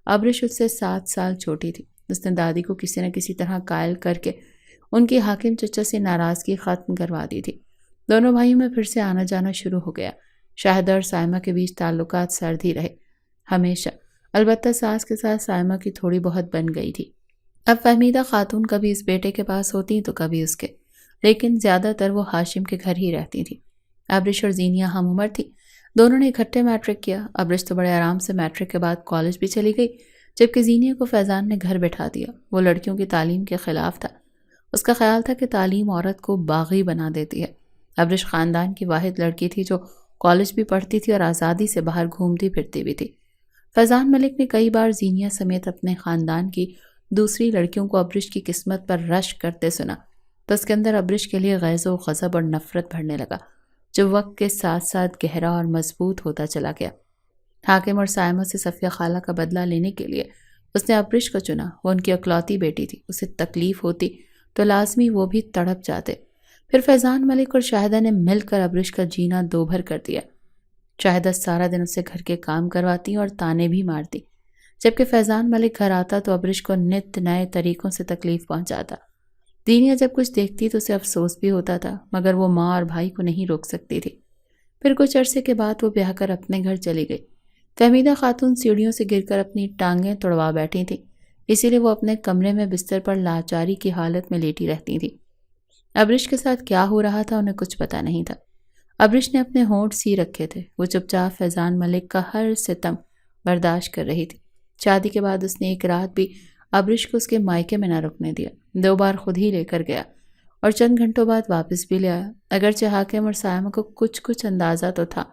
A: ابرش اس سے 7 سال چھوٹی تھی۔ اس نے دادی کو کسی نہ کسی طرح قائل کر کے ان کی حاکم چچا سے ناراضگی ختم کروا دی تھی۔ دونوں بھائیوں میں پھر سے آنا جانا شروع ہو گیا۔ شاہدہ اور سائمہ کے بیچ تعلقات سرد ہی رہے ہمیشہ، البتہ ساس کے ساتھ سائمہ کی تھوڑی بہت بن گئی تھی۔ اب فہمیدہ خاتون کبھی اس بیٹے کے پاس ہوتی تو کبھی اس کے، لیکن زیادہ تر وہ ہاشم کے گھر ہی رہتی تھی۔ ابرش اور زینیہ ہم عمر تھی، دونوں نے اکٹھے میٹرک کیا۔ ابرش تو بڑے آرام سے میٹرک کے بعد کالج بھی چلی گئی، جبکہ زینیہ کو فیضان نے گھر بٹھا دیا۔ وہ لڑکیوں کی تعلیم کے خلاف تھا۔ اس کا خیال تھا کہ تعلیم عورت کو باغی بنا دیتی ہے۔ ابرش خاندان کی واحد لڑکی تھی جو کالج بھی پڑھتی تھی اور آزادی سے باہر گھومتی پھرتی بھی تھی۔ فیضان ملک نے کئی بار زینیہ سمیت اپنے خاندان کی دوسری لڑکیوں کو ابرش کی قسمت پر رشک کرتے سنا تو اس کے اندر ابرش کے لیے غیظ و غضب اور نفرت بڑھنے لگا، جو وقت کے ساتھ ساتھ گہرا اور مضبوط ہوتا چلا گیا۔ حاکم اور سائمہ سے صفیہ خالہ کا بدلہ لینے کے لیے اس نے ابرش کو چنا۔ وہ ان کی اکلوتی بیٹی تھی، اسے تکلیف ہوتی تو لازمی وہ بھی تڑپ جاتے۔ پھر فیضان ملک اور شاہدہ نے مل کر ابرش کا جینا دوبھر کر دیا۔ شاہدہ سارا دن اسے گھر کے کام کرواتی اور تانے بھی مارتی، جبکہ فیضان ملک گھر آتا تو ابرش کو نت نئے طریقوں سے تکلیف پہنچاتا۔ دینیا جب کچھ دیکھتی تو اسے افسوس بھی ہوتا تھا، مگر وہ ماں اور بھائی کو نہیں روک سکتی تھی۔ پھر کچھ عرصے کے بعد وہ بیاہ کر اپنے گھر چلی گئی۔ فہمیدہ خاتون سیڑھیوں سے گر کر اپنی ٹانگیں توڑوا بیٹھی تھی، اسی لیے وہ اپنے کمرے میں بستر پر لاچاری کی حالت میں لیٹی رہتی تھی۔ ابرش کے ساتھ کیا ہو رہا تھا انہیں کچھ پتہ نہیں تھا۔ ابرش نے اپنے ہونٹ سی رکھے تھے، وہ چپ چاپ فیضان ملک کا ہر ستم برداشت کر رہی تھی۔ شادی کے بعد اس نے ایک رات بھی ابرش کو اس کے مائکے میں نہ رکنے دیا، 2 بار خود ہی لے کر گیا اور چند گھنٹوں بعد واپس بھی لے آیا۔ اگرچہ حاکم اور سائمہ کو کچھ اندازہ تو تھا،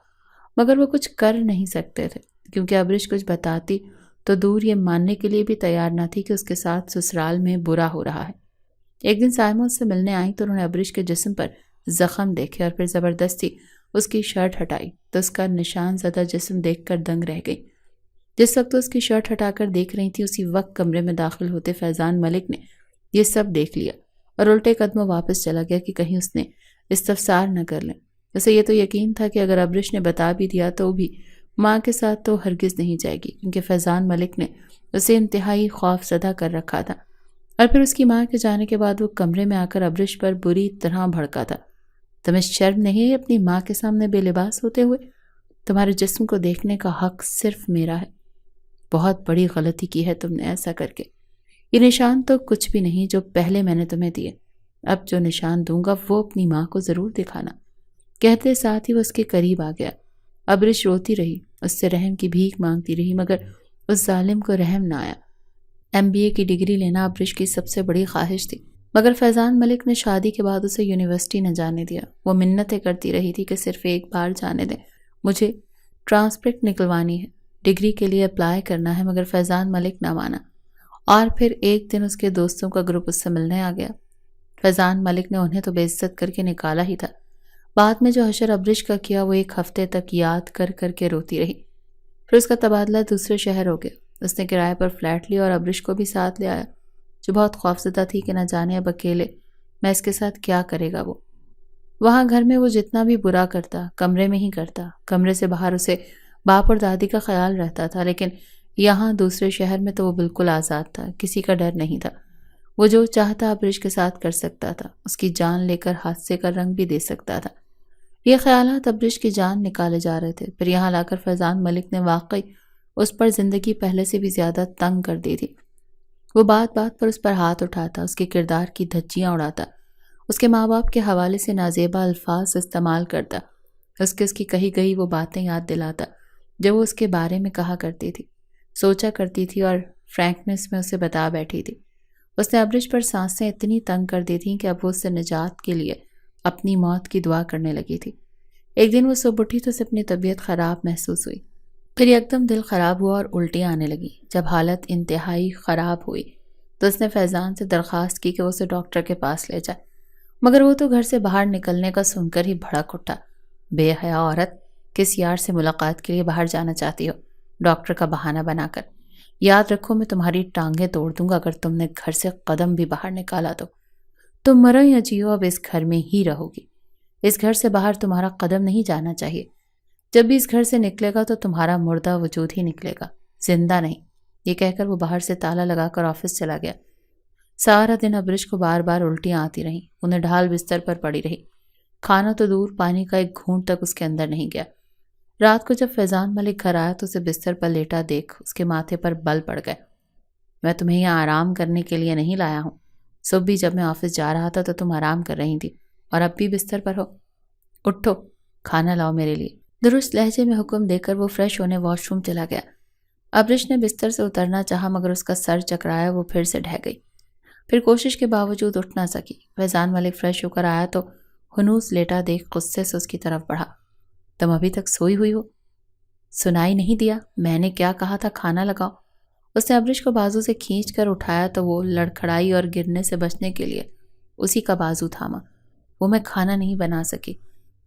A: مگر وہ کچھ کر نہیں سکتے تھے، کیونکہ ابرش کچھ بتاتی تو دور یہ ماننے کے لیے بھی تیار نہ تھی کہ اس کے ساتھ سسرال میں برا ہو رہا ہے۔ ایک دن سائمہ اس سے ملنے آئی تو انہوں نے ابرش کے جسم پر زخم دیکھے اور پھر زبردستی اس کی شرٹ ہٹائی تو اس کا نشان زدہ جسم دیکھ کر دنگ رہ گئی۔ جس وقت اس کی شرٹ ہٹا کر دیکھ رہی تھی اسی وقت کمرے میں داخل ہوتے فیضان ملک نے یہ سب دیکھ لیا اور الٹے قدموں واپس چلا گیا کہ کہیں اس نے استفسار نہ کر لیں۔ اسے یہ تو یقین تھا کہ اگر ابرش نے بتا بھی دیا تو بھی ماں کے ساتھ تو ہرگز نہیں جائے گی، کیونکہ فیضان ملک نے اسے انتہائی خوف زدہ کر رکھا تھا۔ اور پھر اس کی ماں کے جانے کے بعد وہ کمرے میں آ کر ابرش پر بری طرح بھڑکا تھا۔ تمہیں شرم نہیں ہے اپنی ماں کے سامنے بے لباس ہوتے ہوئے؟ تمہارے جسم کو دیکھنے کا حق صرف میرا ہے۔ بہت بڑی غلطی کی ہے تم نے ایسا کر کے۔ یہ نشان تو کچھ بھی نہیں جو پہلے میں نے تمہیں دیے، اب جو نشان دوں گا وہ اپنی ماں کو ضرور دکھانا۔ کہتے ساتھ ہی وہ اس کے قریب آ گیا۔ ابرش روتی رہی، اس سے رحم کی بھیک مانگتی رہی، مگر اس ظالم کو رحم نہ آیا۔ MBA کی ڈگری لینا ابرش کی سب سے بڑی خواہش تھی، مگر فیضان ملک نے شادی کے بعد اسے یونیورسٹی نہ جانے دیا۔ وہ منتیں کرتی رہی تھی کہ صرف ایک بار جانے دیں، مجھے ٹرانسکرپٹ نکلوانی ہے، ڈگری کے لیے اپلائی کرنا ہے، مگر فیضان ملک نہ مانا۔ اور پھر ایک دن اس کے دوستوں کا گروپ اس سے ملنے آ گیا۔ فیضان ملک نے انہیں تو بے عزت کر کے نکالا ہی تھا، بعد میں جو حشر ابرش کا کیا وہ ایک ہفتے تک یاد کر کر کے روتی رہی۔ پھر اس کا تبادلہ دوسرے شہر ہو گیا۔ اس نے کرائے پر فلیٹ لیا اور ابرش کو بھی ساتھ لے آیا، جو بہت خوفزدہ تھی کہ نہ جانے اب اکیلے میں اس کے ساتھ کیا کرے گا وہ۔ وہاں گھر میں وہ جتنا بھی برا کرتا کمرے میں ہی کرتا، کمرے سے باہر اسے باپ اور دادی کا خیال رہتا تھا، لیکن یہاں دوسرے شہر میں تو وہ بالکل آزاد تھا، کسی کا ڈر نہیں تھا۔ وہ جو چاہتا ابرش کے ساتھ کر سکتا تھا، اس کی جان لے کر حادثے کا رنگ بھی دے سکتا تھا۔ یہ خیالات ابرش کی جان نکالے جا رہے تھے۔ پھر یہاں لا کر فیضان ملک نے واقعی اس پر زندگی پہلے سے بھی زیادہ تنگ کر دی تھی۔ وہ بات بات پر اس پر ہاتھ اٹھاتا، اس کے کردار کی دھجیاں اڑاتا، اس کے ماں باپ کے حوالے سے نازیبا الفاظ استعمال کرتا، اس کی کہی گئی وہ باتیں یاد دلاتا جو وہ اس کے بارے میں کہا کرتی تھی، سوچا کرتی تھی اور فرینکنس میں اسے بتا بیٹھی تھی۔ اس نے ابرش پر سانسیں اتنی تنگ کر دی تھیں کہ اب وہ اس سے نجات کے لیے اپنی موت کی دعا کرنے لگی تھی۔ ایک دن وہ صبح اٹھی تو اسے اپنی طبیعت خراب محسوس ہوئی، پھر یکدم دل خراب ہوا اور الٹیاں آنے لگی۔ جب حالت انتہائی خراب ہوئی تو اس نے فیضان سے درخواست کی کہ وہ اسے ڈاکٹر کے پاس لے جائے، مگر وہ تو گھر سے باہر نکلنے کا سن کر ہی بھڑک اٹھا۔ بے حیا عورت، کس یار سے ملاقات کے لیے باہر جانا چاہتی ہو؟ ڈاکٹر کا بہانہ بنا کر۔ یاد رکھو میں تمہاری ٹانگیں توڑ دوں گا اگر تم نے گھر سے قدم بھی باہر نکالا تو۔ تم مرو یا جیو اب اس گھر میں ہی رہو گی۔ اس گھر سے باہر تمہارا قدم نہیں جانا چاہیے۔ جب بھی اس گھر سے نکلے گا تو تمہارا مردہ وجود ہی نکلے گا، زندہ نہیں۔ یہ کہہ کر وہ باہر سے تالا لگا کر آفس چلا گیا۔ سارا دن ابرش کو بار بار الٹیاں آتی رہیں، انہیں ڈھال بستر پر پڑی رہی۔ کھانا تو دور، پانی کا ایک گھونٹ تک اس کے اندر نہیں گیا۔ رات کو جب فیضان ملک گھر آیا تو اسے بستر پر لیٹا دیکھ اس کے ماتھے پر بل پڑ گئے۔ میں تمہیں یہاں آرام کرنے کے لیے نہیں لایا ہوں۔ صبح بھی جب میں آفس جا رہا تھا تو تم آرام کر رہی تھی اور اب بھی بستر پر ہو۔ اٹھو، کھانا لاؤ میرے لیے۔ درست لہجے میں حکم دے کر وہ فریش ہونے واش روم چلا گیا۔ ابرش نے بستر سے اترنا چاہا مگر اس کا سر چکرایا، وہ پھر سے ڈھہ گئی۔ پھر کوشش کے باوجود اٹھ نہ سکی۔ فیضان ملک فریش ہو کر آیا تو ہنوز لیٹا دیکھ غصے سے اس کی طرف بڑھا۔ تم ابھی تک سوئی ہوئی ہو؟ سنائی نہیں دیا میں نے کیا کہا تھا؟ کھانا لگاؤ۔ اس نے ابرش کو بازو سے کھینچ کر اٹھایا تو وہ لڑکھڑائی اور گرنے سے بچنے کے لیے اسی کا بازو تھاما۔ وہ میں کھانا نہیں بنا سکی،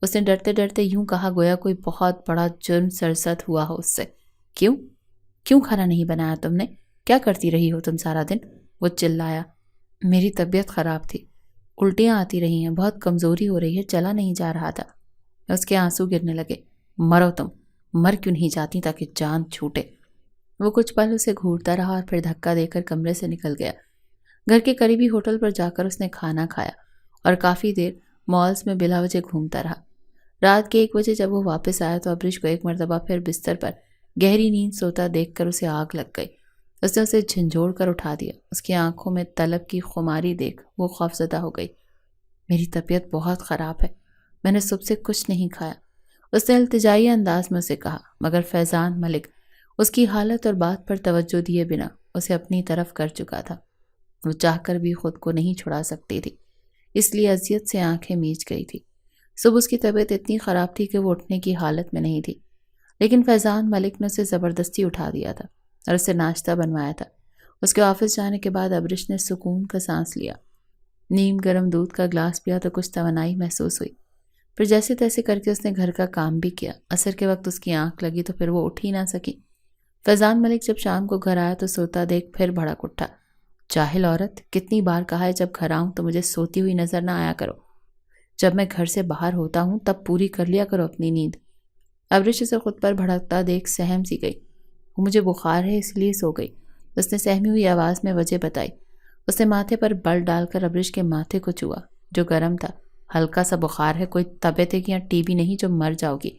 A: اس نے ڈرتے ڈرتے یوں کہا گویا کوئی بہت بڑا جرم سرزد ہوا ہو اس سے۔ کیوں کھانا نہیں بنایا تم نے؟ کیا کرتی رہی ہو تم سارا دن؟ وہ چلایا۔ میری طبیعت خراب تھی، الٹیاں آتی رہی ہیں، بہت کمزوری ہو رہی ہے، چلا نہیں جا رہا تھا۔ اس کے آنسو گرنے لگے۔ مرو تم، مر کیوں نہیں جاتی تاکہ جان چھوٹے؟ وہ کچھ پل اسے گھورتا رہا اور پھر دھکا دے کر کمرے سے نکل گیا۔ گھر کے قریبی ہوٹل پر جا کر اس نے کھانا کھایا اور کافی دیر مالز میں بلا وجہ گھومتا رہا۔ رات کے 1 بجے جب وہ واپس آیا تو ابرش کو ایک مرتبہ پھر بستر پر گہری نیند سوتا دیکھ کر اسے آگ لگ گئی۔ اس نے اسے جھنجھوڑ کر اٹھا دیا۔ اس کی آنکھوں میں طلب کی خماری دیکھ وہ خوفزدہ ہو گئی۔ میری طبیعت بہت خراب ہے، میں نے صبح سے کچھ نہیں کھایا، اس نے التجائی انداز میں اسے کہا، مگر فیضان ملک اس کی حالت اور بات پر توجہ دیے بنا اسے اپنی طرف کر چکا تھا۔ وہ چاہ کر بھی خود کو نہیں چھڑا سکتی تھی، اس لیے اذیت سے آنکھیں میچ گئی تھی۔ صبح اس کی طبیعت اتنی خراب تھی کہ وہ اٹھنے کی حالت میں نہیں تھی، لیکن فیضان ملک نے اسے زبردستی اٹھا دیا تھا اور اسے ناشتہ بنوایا تھا۔ اس کے آفس جانے کے بعد ابرش نے سکون کا سانس لیا، نیم گرم دودھ کا گلاس پیا تو کچھ توانائی محسوس ہوئی۔ پھر جیسے تیسے کر کے اس نے گھر کا کام بھی کیا۔ عصر کے وقت اس کی آنکھ لگی تو پھر وہ اٹھ ہی نہ سکی۔ فیضان ملک جب شام کو گھر آیا تو سوتا دیکھ پھر بھڑک اٹھا۔ جاہل عورت، کتنی بار کہا ہے جب گھر آؤں تو مجھے سوتی ہوئی نظر نہ آیا کرو۔ جب میں گھر سے باہر ہوتا ہوں تب پوری کر لیا کرو اپنی نیند۔ ابرش اسے خود پر بھڑکتا دیکھ سہم سی گئی۔ وہ مجھے بخار ہے اس لیے سو گئی، اس نے سہمی ہوئی آواز میں وجہ بتائی۔ اس نے ماتھے پر بل ڈال کر ابرش کے ماتھے کو چھوا جو گرم تھا۔ ہلکا سا بخار ہے، کوئی طبیعت یا ٹی بی نہیں جو مر جاؤ گی۔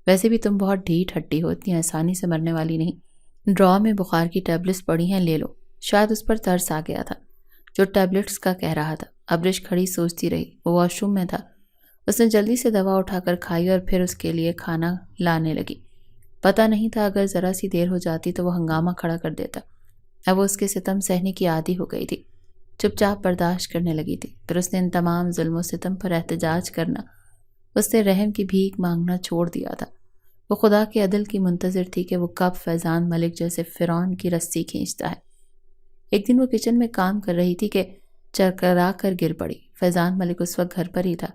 A: ویسے بھی تم بہت ڈھیٹ ہڈی ہو، اتنی آسانی سے مرنے والی نہیں۔ ڈرا میں بخار کی ٹیبلٹس پڑی ہیں، لے لو۔ شاید اس پر ترس آ گیا تھا جو ٹیبلٹس کا کہہ رہا تھا۔ ابرش کھڑی سوچتی رہی، وہ واش روم میں تھا۔ اس نے جلدی سے دوا اٹھا کر کھائی اور پھر اس کے لیے کھانا لانے لگی۔ پتہ نہیں تھا اگر ذرا سی دیر ہو جاتی تو وہ ہنگامہ کھڑا کر دیتا۔ اب وہ اس کے ستم سہنے کی عادی ہو گئی تھی، چپ چاپ برداشت کرنے لگی تھی۔ پھر اس نے ان تمام ظلم و ستم پر احتجاج کرنا، اس سے رحم کی بھیک مانگنا چھوڑ دیا تھا۔ وہ خدا کے عدل کی منتظر تھی کہ وہ کب فیضان ملک جیسے فرعون کی رسی کھینچتا ہے۔ ایک دن وہ کچن میں کام کر رہی تھی کہ چرکرا کر گر پڑی۔ فیضان ملک اس وقت گھر پر ہی تھا۔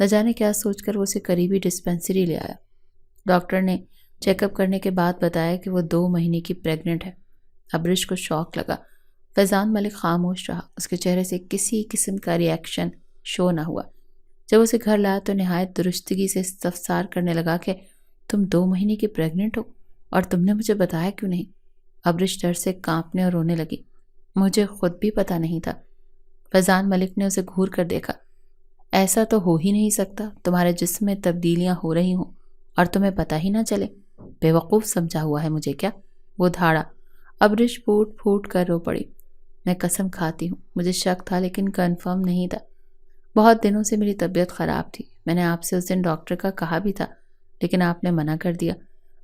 A: نہ جانے کیا سوچ کر وہ اسے قریبی ڈسپینسری لے آیا۔ ڈاکٹر نے چیک اپ کرنے کے بعد بتایا کہ وہ 2 مہینے کی پریگننٹ ہے۔ ابرش کو شوق لگا۔ فیضان ملک خاموش رہا، اس کے چہرے سے کسی قسم کا ری ایکشن شو نہ ہوا۔ جب اسے گھر لایا تو نہایت درستگی سے استفسار کرنے لگا کہ تم 2 مہینے کی پریگننٹ ہو اور تم نے مجھے بتایا کیوں نہیں؟ ابرش ڈر سے کانپنے اور رونے لگی۔ مجھے خود بھی پتا نہیں تھا۔ فیضان ملک نے اسے گھور کر دیکھا۔ ایسا تو ہو ہی نہیں سکتا، تمہارے جسم میں تبدیلیاں ہو رہی ہوں اور تمہیں پتہ ہی نہ چلے۔ بے وقوف سمجھا ہوا ہے مجھے کیا؟ وہ دھاڑا۔ ابرش پھوٹ پھوٹ کر رو پڑی۔ میں قسم کھاتی ہوں، مجھے شک تھا لیکن کنفرم نہیں تھا۔ بہت دنوں سے میری طبیعت خراب تھی، میں نے آپ سے اس دن ڈاکٹر کا کہا بھی تھا لیکن آپ نے منع کر دیا۔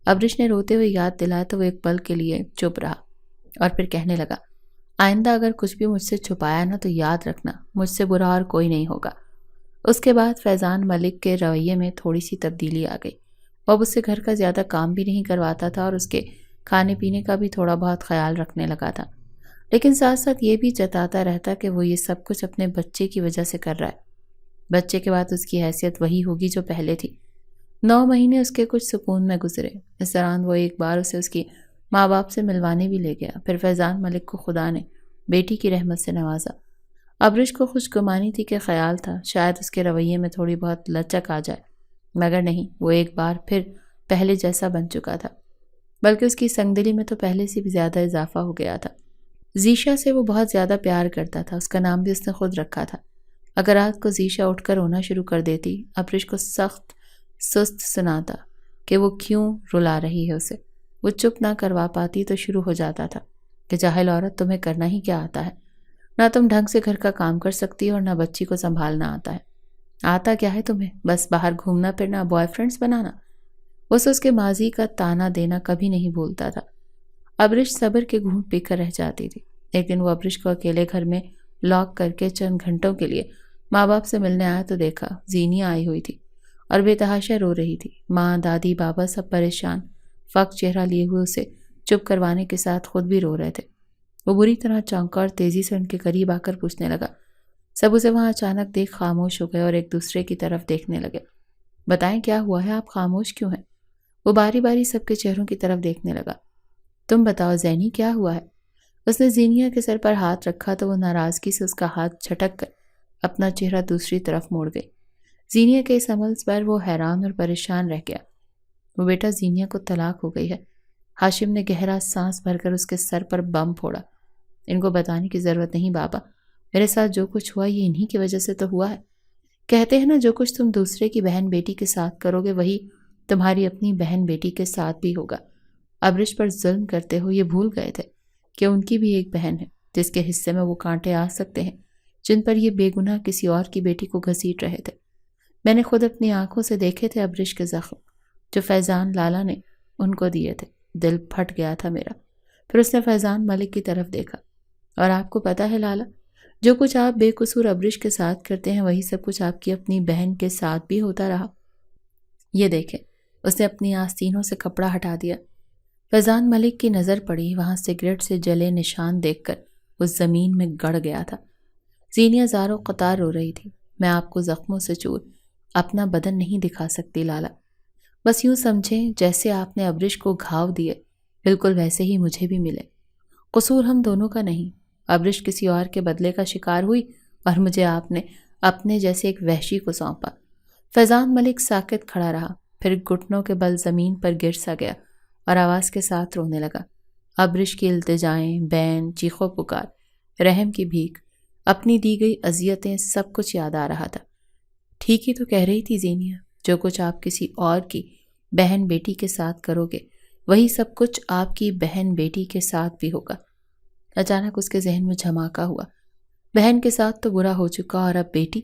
A: ابرش نے روتے ہوئے یاد دلایا تو وہ ایک پل کے لیے چپ رہا اور پھر کہنے لگا، آئندہ اگر کچھ بھی مجھ سے چھپایا نا تو یاد رکھنا مجھ سے برا اور کوئی نہیں ہوگا۔ اس کے بعد فیضان ملک کے رویے میں تھوڑی سی تبدیلی آ گئی۔ وہ اب اس سے گھر کا زیادہ کام بھی نہیں کرواتا تھا اور اس کے کھانے پینے کا بھی تھوڑا بہت خیال رکھنے لگا تھا، لیکن ساتھ ساتھ یہ بھی جتاتا رہتا کہ وہ یہ سب کچھ اپنے بچے کی وجہ سے کر رہا ہے۔ بچے کے بعد اس کی حیثیت وہی ہوگی جو پہلے تھی۔ 9 مہینے اس کے کچھ سکون میں گزرے۔ اس دوران وہ ایک بار اسے اس کی ماں باپ سے ملوانے بھی لے گیا۔ پھر فیضان ملک کو خدا نے بیٹی کی رحمت سے نوازا۔ ابرش کو خوش گمانی تھی کہ خیال تھا شاید اس کے رویے میں تھوڑی بہت لچک آ جائے، مگر نہیں، وہ ایک بار پھر پہلے جیسا بن چکا تھا، بلکہ اس کی سنگدلی میں تو پہلے سے بھی زیادہ اضافہ ہو گیا تھا۔ ذیشا سے وہ بہت زیادہ پیار کرتا تھا، اس کا نام بھی اس نے خود رکھا تھا۔ اگر رات کو ذیشا اٹھ کر رونا شروع کر دیتی، ابرش کو سخت سست سناتا کہ وہ کیوں رلا رہی ہے اسے۔ وہ چپ نہ کروا پاتی تو شروع ہو جاتا تھا کہ جاہل عورت، تمہیں کرنا ہی کیا آتا ہے؟ نہ تم ڈھنگ سے گھر کا کام کر سکتی اور نہ بچی کو سنبھالنا آتا ہے۔ آتا کیا ہے تمہیں؟ بس باہر گھومنا پھرنا، بوائے فرینڈز بنانا۔ وہ اس کے ماضی کا تانا دینا کبھی نہیں بھولتا تھا۔ ابرش صبر کے گھونٹ پی کر رہ جاتی تھی۔ ایک دن وہ ابرش کو اکیلے گھر میں لاک کر کے چند گھنٹوں کے لیے ماں باپ سے ملنے آیا تو دیکھا زینیا آئی ہوئی تھی اور بے تحاشا رو رہی تھی۔ ماں، دادی، بابا سب پریشان فقر چہرہ لیے ہوئے اسے چپ کروانے کے ساتھ خود بھی رو رہے تھے۔ وہ بری طرح چونکا اور تیزی سے ان کے قریب آ کر پوچھنے لگا۔ سب اسے وہاں اچانک دیکھ خاموش ہو گئے اور ایک دوسرے کی طرف دیکھنے لگے۔ بتائیں کیا ہوا ہے، آپ خاموش کیوں ہیں؟ وہ باری باری سب کے چہروں کی طرف دیکھنے لگا۔ تم بتاؤ زینی، کیا ہوا ہے؟ اس نے زینیا کے سر پر ہاتھ رکھا تو وہ ناراضگی سے اس کا ہاتھ جھٹک کر اپنا چہرہ دوسری طرف موڑ گئی۔ زینیا کے اس عمل پر وہ حیران اور پریشان رہ گیا۔ وہ بیٹا، زینیا کو طلاق ہو گئی ہے۔ ہاشم نے گہرا سانس بھر کر اس کے سر پر بم پھوڑا۔ ان کو بتانے کی ضرورت نہیں بابا، میرے ساتھ جو کچھ ہوا یہ انہی کی وجہ سے تو ہوا ہے۔ کہتے ہیں نا، جو کچھ تم دوسرے کی بہن بیٹی کے ساتھ کرو گے وہی تمہاری اپنی بہن بیٹی کے ساتھ بھی ہوگا۔ ابرش پر ظلم کرتے ہو یہ بھول گئے تھے کہ ان کی بھی ایک بہن ہے جس کے حصے میں وہ کانٹے آ سکتے ہیں جن پر یہ بے گناہ کسی اور کی بیٹی کو گھسیٹ رہے تھے۔ میں نے خود اپنی آنکھوں سے دیکھے تھے ابرش کے زخم جو فیضان لالا نے ان کو دیے تھے۔ دل پھٹ گیا تھا میرا۔ پھر اس نے فیضان ملک کی طرف دیکھا۔ اور آپ کو پتا ہے لالا، جو کچھ آپ بے قصور ابرش کے ساتھ کرتے ہیں وہی سب کچھ آپ کی اپنی بہن کے ساتھ بھی ہوتا رہا۔ یہ دیکھیں، اس نے اپنی آستینوں سے کپڑا ہٹا دیا۔ فیضان ملک کی نظر پڑی، وہاں سگریٹ سے جلے نشان دیکھ کر وہ زمین میں گڑ گیا تھا۔ زینیا زاروں قطار رو رہی تھی۔ میں آپ کو زخموں سے چور اپنا بدن نہیں دکھا سکتی لالا، بس یوں سمجھیں جیسے آپ نے ابرش کو گھاؤ دیے بالکل ویسے ہی مجھے بھی ملے۔ قصور ہم دونوں کا نہیں، ابرش کسی اور کے بدلے کا شکار ہوئی اور مجھے آپ نے اپنے جیسے ایک وحشی کو سونپا۔ فیضان ملک ساکت کھڑا رہا، پھر گھٹنوں کے بل زمین پر گر سا گیا اور آواز کے ساتھ رونے لگا۔ ابرش کی التجائیں، بین، چیخو پکار، رحم کی بھیک، اپنی دی گئی اذیتیں، سب کچھ یاد آ رہا تھا۔ ٹھیک ہی تو کہہ رہی تھی زینیا، جو کچھ آپ کسی اور کی بہن بیٹی کے ساتھ کرو گے وہی سب کچھ آپ کی بہن بیٹی کے ساتھ بھی ہوگا۔ اچانک اس کے ذہن میں جھماکا ہوا۔ بہن کے ساتھ تو برا ہو چکا اور اب بیٹی؟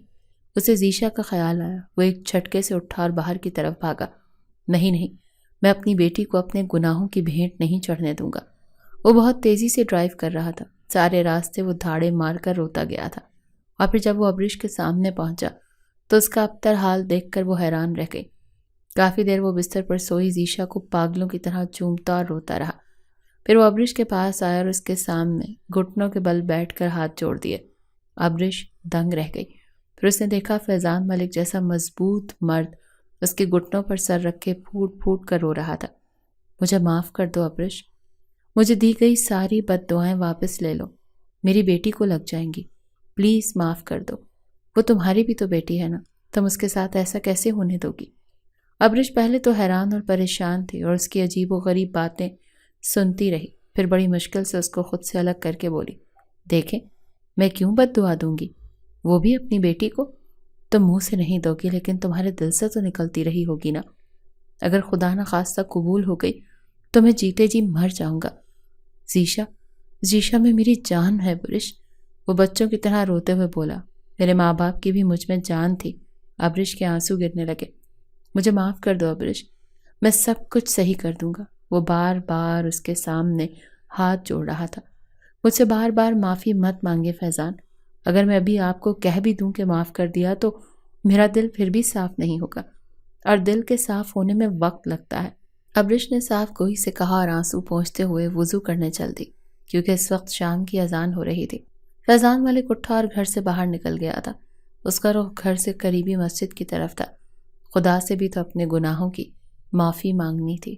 A: اسے ذیشا کا خیال آیا۔ وہ ایک جھٹکے سے اٹھا اور باہر کی طرف بھاگا۔ نہیں، میں اپنی بیٹی کو اپنے گناہوں کی بھینٹ نہیں چڑھنے دوں گا۔ وہ بہت تیزی سے ڈرائیو کر رہا تھا۔ سارے راستے وہ دھاڑے مار کر روتا گیا تھا اور پھر جب وہ ابرش کے سامنے پہنچا تو اس کا ابتر حال دیکھ کر وہ حیران رہ گئی۔ کافی دیر وہ بستر پر سوئی ذیشا کو پاگلوں کی طرح چومتا اور روتا رہا۔ پھر وہ ابرش کے پاس آیا اور اس کے سامنے گھٹنوں کے بل بیٹھ کر ہاتھ جوڑ دیے۔ ابرش دنگ رہ گئی۔ پھر اس نے دیکھا فیضان ملک جیسا مضبوط مرد اس کے گھٹنوں پر سر رکھ کے پھوٹ پھوٹ کر رو رہا تھا۔ مجھے معاف کر دو ابرش، مجھے دی گئی ساری بد دعائیں واپس لے لو، میری بیٹی کو لگ جائیں گی، پلیز معاف کر دو، وہ تمہاری بھی تو بیٹی ہے نا، تم اس کے ساتھ ایسا کیسے ہونے دو گی؟ ابرش پہلے تو حیران اور پریشان تھی اور اس کی عجیب و غریب باتیں سنتی رہی، پھر بڑی مشکل سے اس کو خود سے الگ کر کے بولی، دیکھیں میں کیوں بد دعا دوں گی، وہ بھی اپنی بیٹی کو، تم منہ سے نہیں دو گی لیکن تمہارے دل سے تو نکلتی رہی ہوگی نا، اگر خدا نہ خواستہ قبول ہو گئی تو میں جیتے جی مر جاؤں گا۔ ذیشا میں میری جان ہے برش، وہ بچوں کی طرح روتے ہوئے بولا، میرے ماں باپ کی بھی مجھ میں جان تھی۔ ابرش کے آنسو گرنے لگے۔ مجھے معاف کر دو ابرش، میں سب کچھ صحیح کر دوں گا۔ وہ بار بار اس کے سامنے ہاتھ جوڑ رہا تھا۔ مجھ سے بار بار معافی مت مانگے فیضان، اگر میں ابھی آپ کو کہہ بھی دوں کہ معاف کر دیا تو میرا دل پھر بھی صاف نہیں ہوگا، اور دل کے صاف ہونے میں وقت لگتا ہے۔ ابرش نے صاف گوئی سے کہا اور آنسو پہنچتے ہوئے وضو کرنے چل دی، کیونکہ اس وقت شام کی اذان ہو رہی تھی۔ فیضان ملک اٹھا اور گھر سے باہر نکل گیا تھا۔ اس کا رخ گھر سے قریبی مسجد کی طرف تھا۔ خدا سے بھی تو اپنے گناہوں کی معافی مانگنی تھی۔